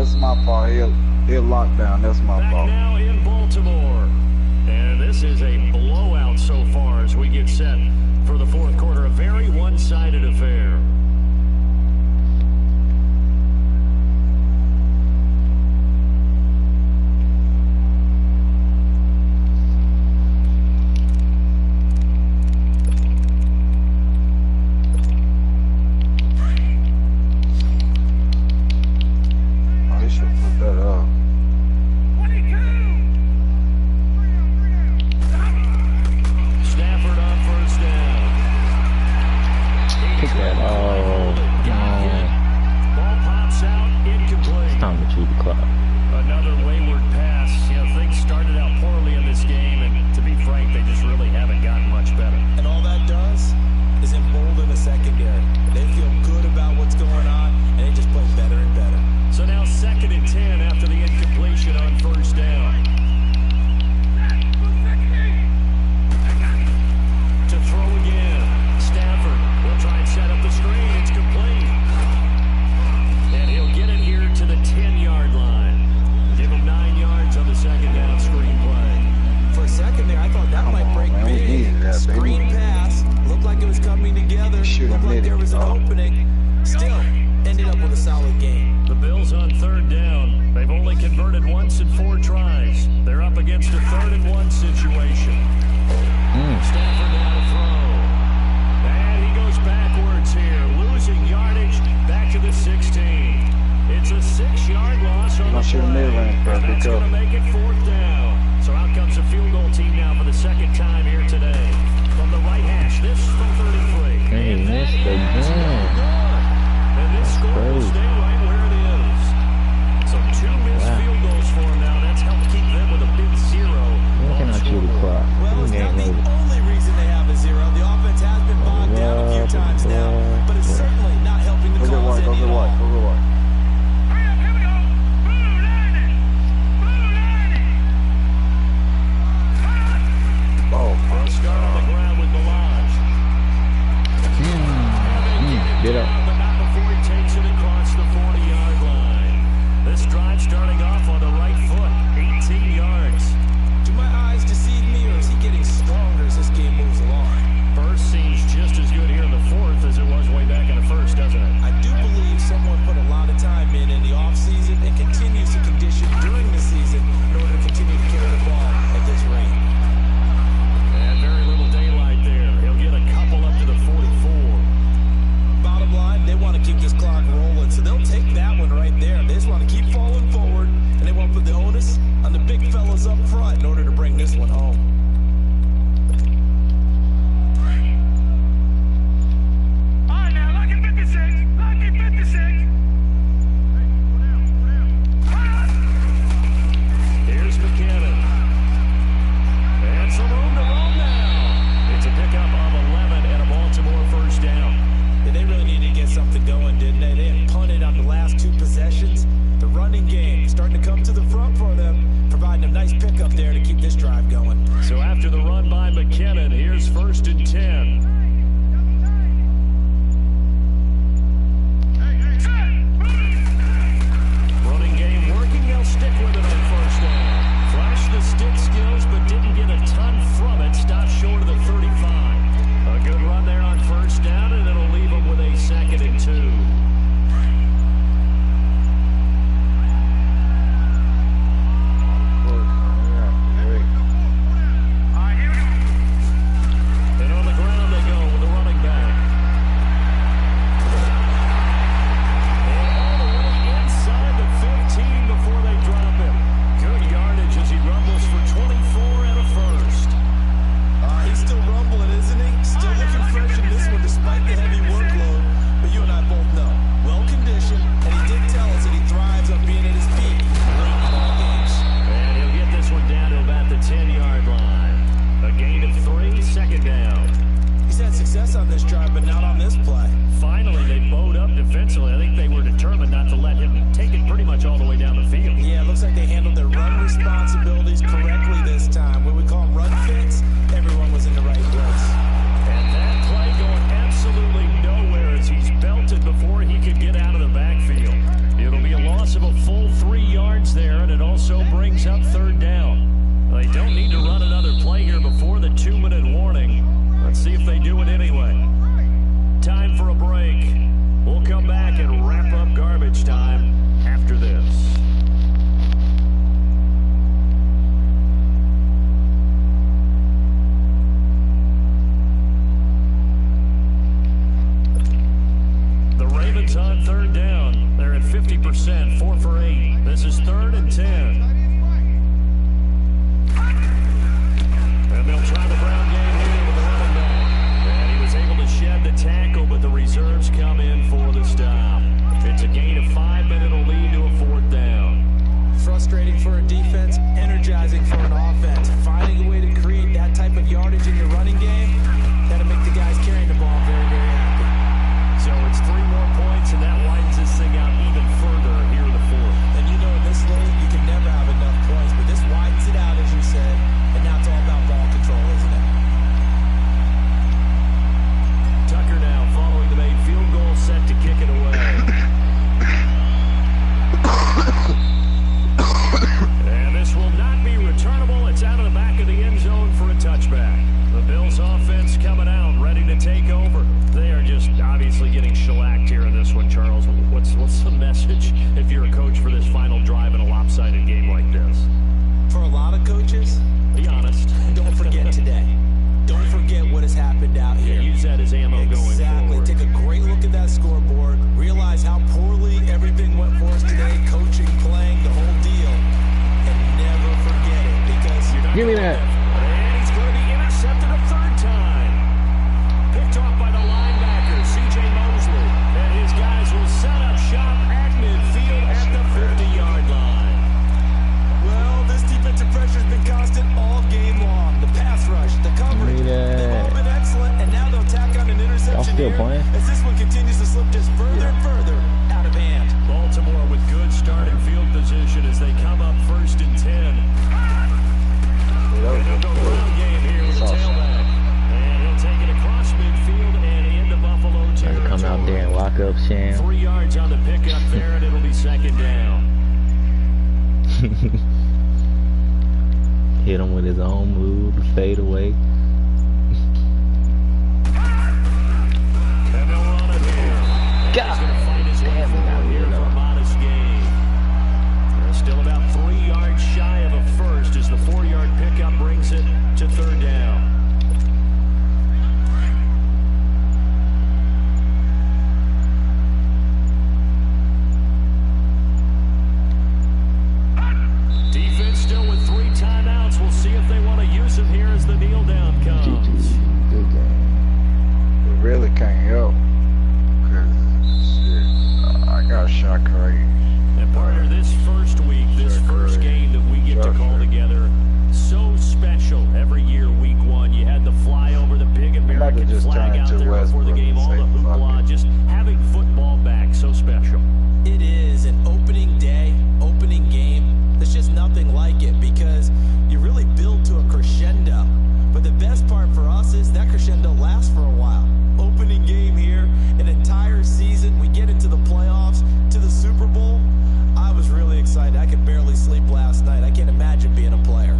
That's my fault. He'll lock down. That's my Back fault. now in Baltimore. And this is a blowout so far as we get set for the fourth quarter. A very one-sided affair. his ammo going forward. Exactly. Take a great look at that scoreboard. Realize how poorly everything went for us today. Coaching, playing, the whole deal. And never forget it because you're not Give me that. And he's going to be intercepted a third time. Picked off by the linebacker, C.J. Mosley. And his guys will set up shop at midfield at the 50-yard line. Well, this defensive pressure has been constant all game long. The pass rush, the coverage, they've all been excellent, and now they'll tack on an interception here as this one continues to slip just further and further out of hand. Baltimore with good starting field position as they come up 1st and 10. And they'll go ground game here with the tailback. And he'll take it across midfield and into Buffalo territory. Come out there and lock up Sham. 3 yards on the pickup there, and it'll be 2nd down. Hit him with his own move, fade away. And they'll run it here. And he's going to fight his way forward here for a modest gain. They're still about 3 yards shy of a first as the 4-yard pickup brings it to 3rd down. Defense still with 3 timeouts. We'll see if they want to use them here as the kneel down comes. Good game. It really can't help. Cause shit, I got shot crazy. And partner, this first week, this first game that we get to call together, so special every year, week 1. You had the flyover, the big American flag out there before the game, all the hoopla, just having football back, so special. It is an opening day, opening game. There's just nothing like it because you really build to a crescendo. But the best part for us is that crescendo lasts for a while. Opening game here, an entire season. We get into the playoffs, to the Super Bowl. I was really excited. I could barely sleep last night. I can't imagine being a player.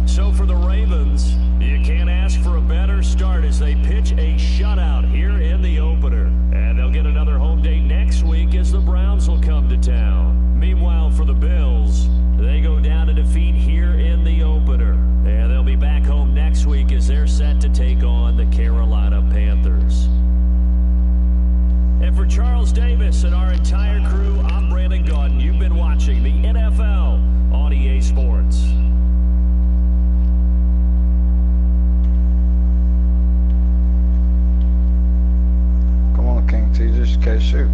So for the Ravens, you can't ask for a better start as they pitch a shutout here in the opener. And they'll get another home date next week as the Browns will come to town. Meanwhile, for the Bills, they go down to defeat here in the opener. And they'll be back home next week as they're set to take on the Carolina Panthers. And for Charles Davis and our entire crew, I'm Brandon Gaudin. You've been watching the NFL on EA Sports. Come on, King T, just can't shoot.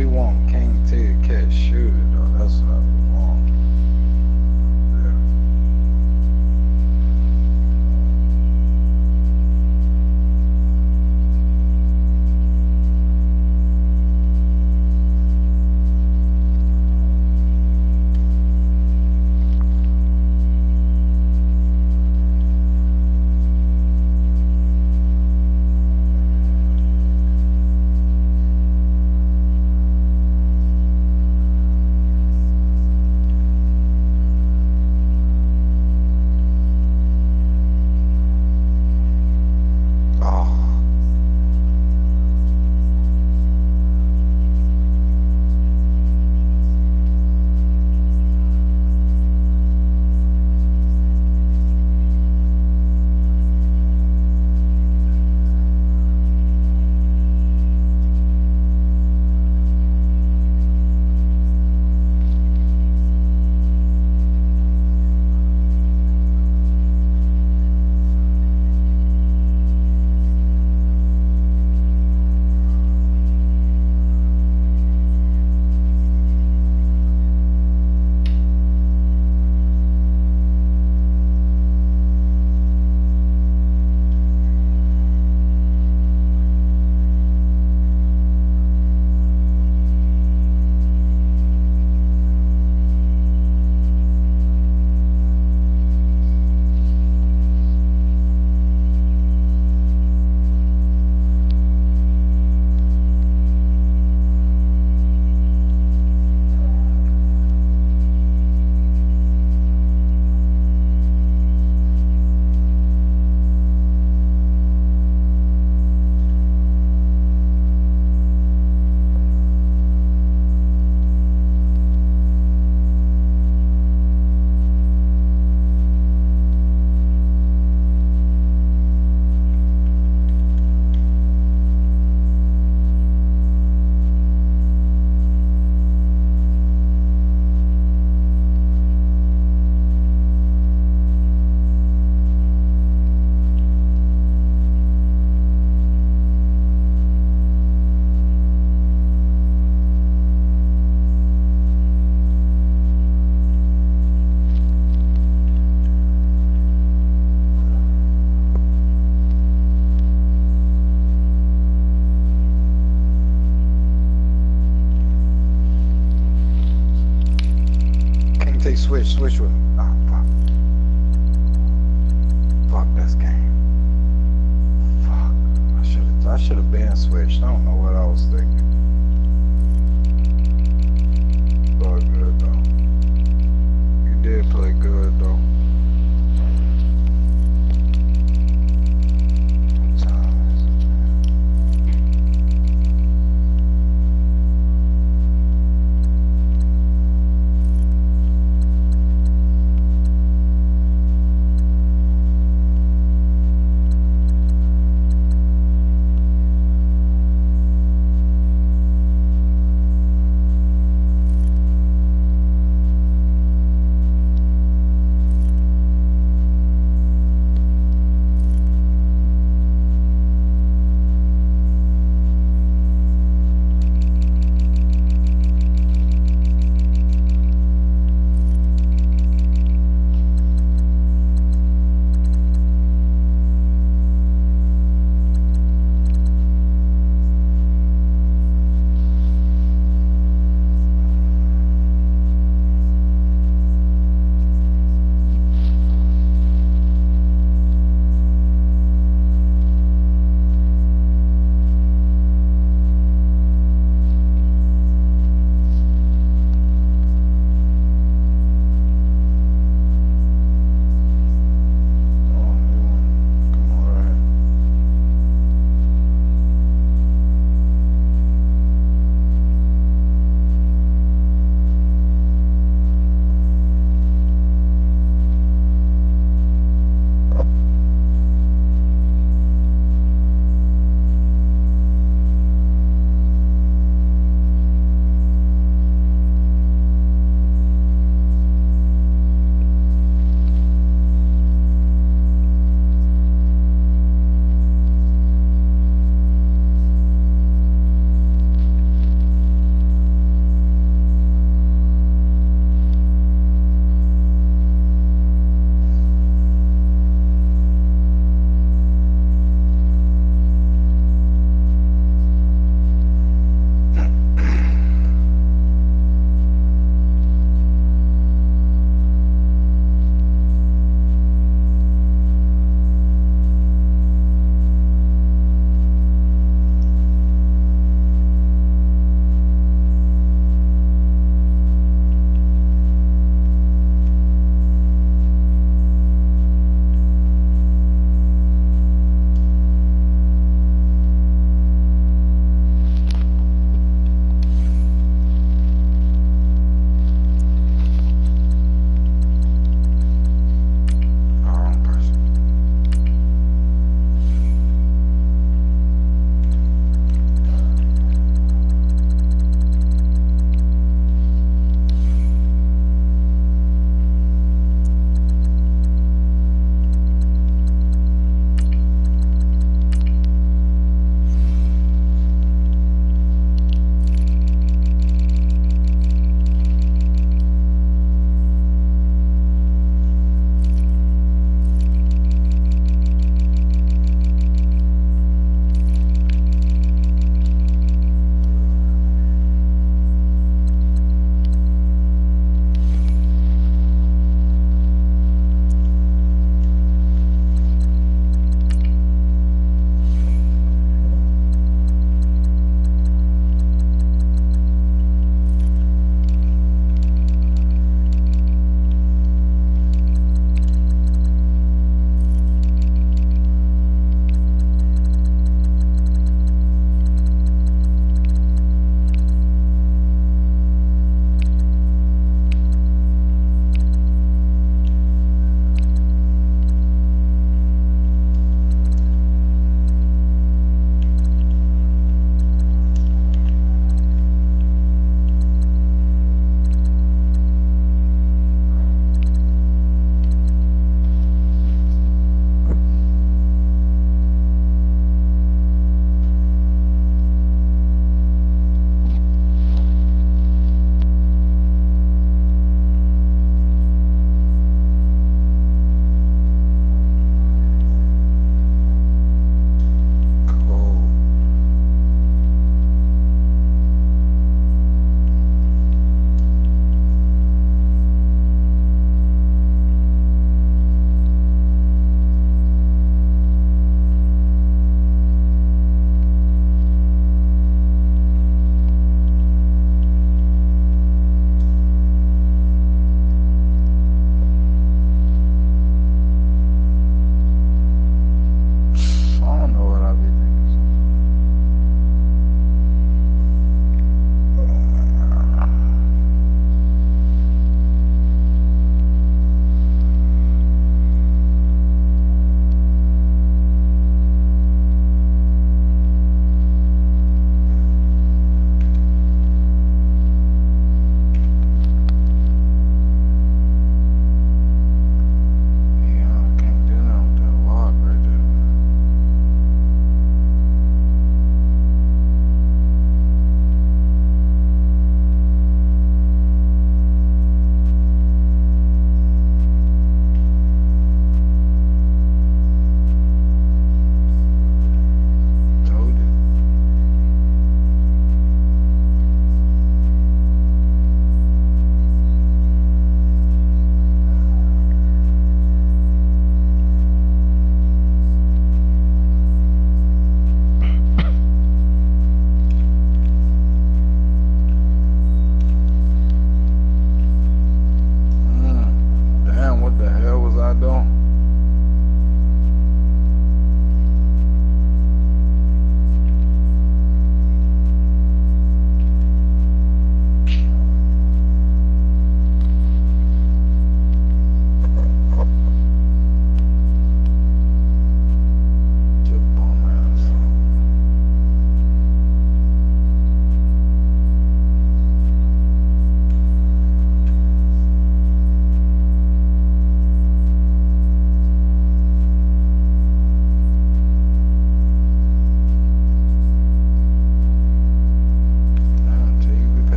be wanting King T to catch shooter though. That's what I be wanting. switch with him. Oh, fuck. Fuck this game. Fuck. I should have been switched. I don't know what I was thinking. All good though. You did play good though. What time is it, man?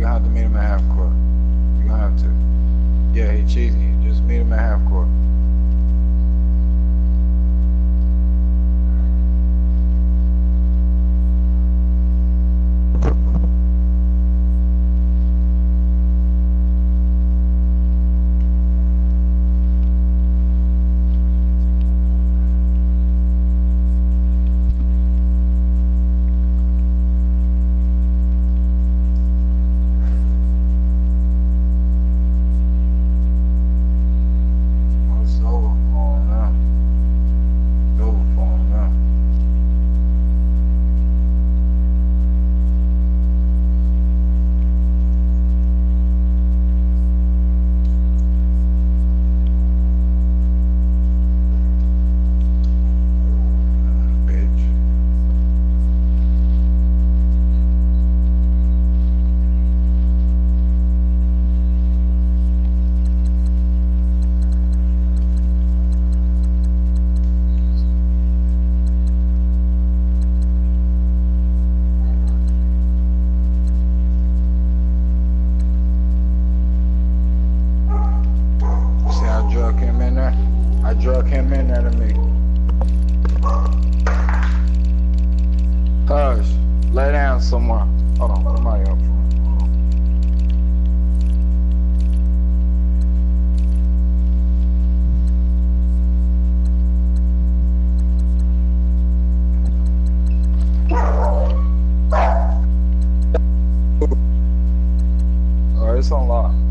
gonna have to meet him at half court. You're gonna have to. Yeah, he cheating. Just meet him at half court. I drug him in there to me. Hush. Lay down somewhere. Hold on. Somebody up front. Alright, it's on lock.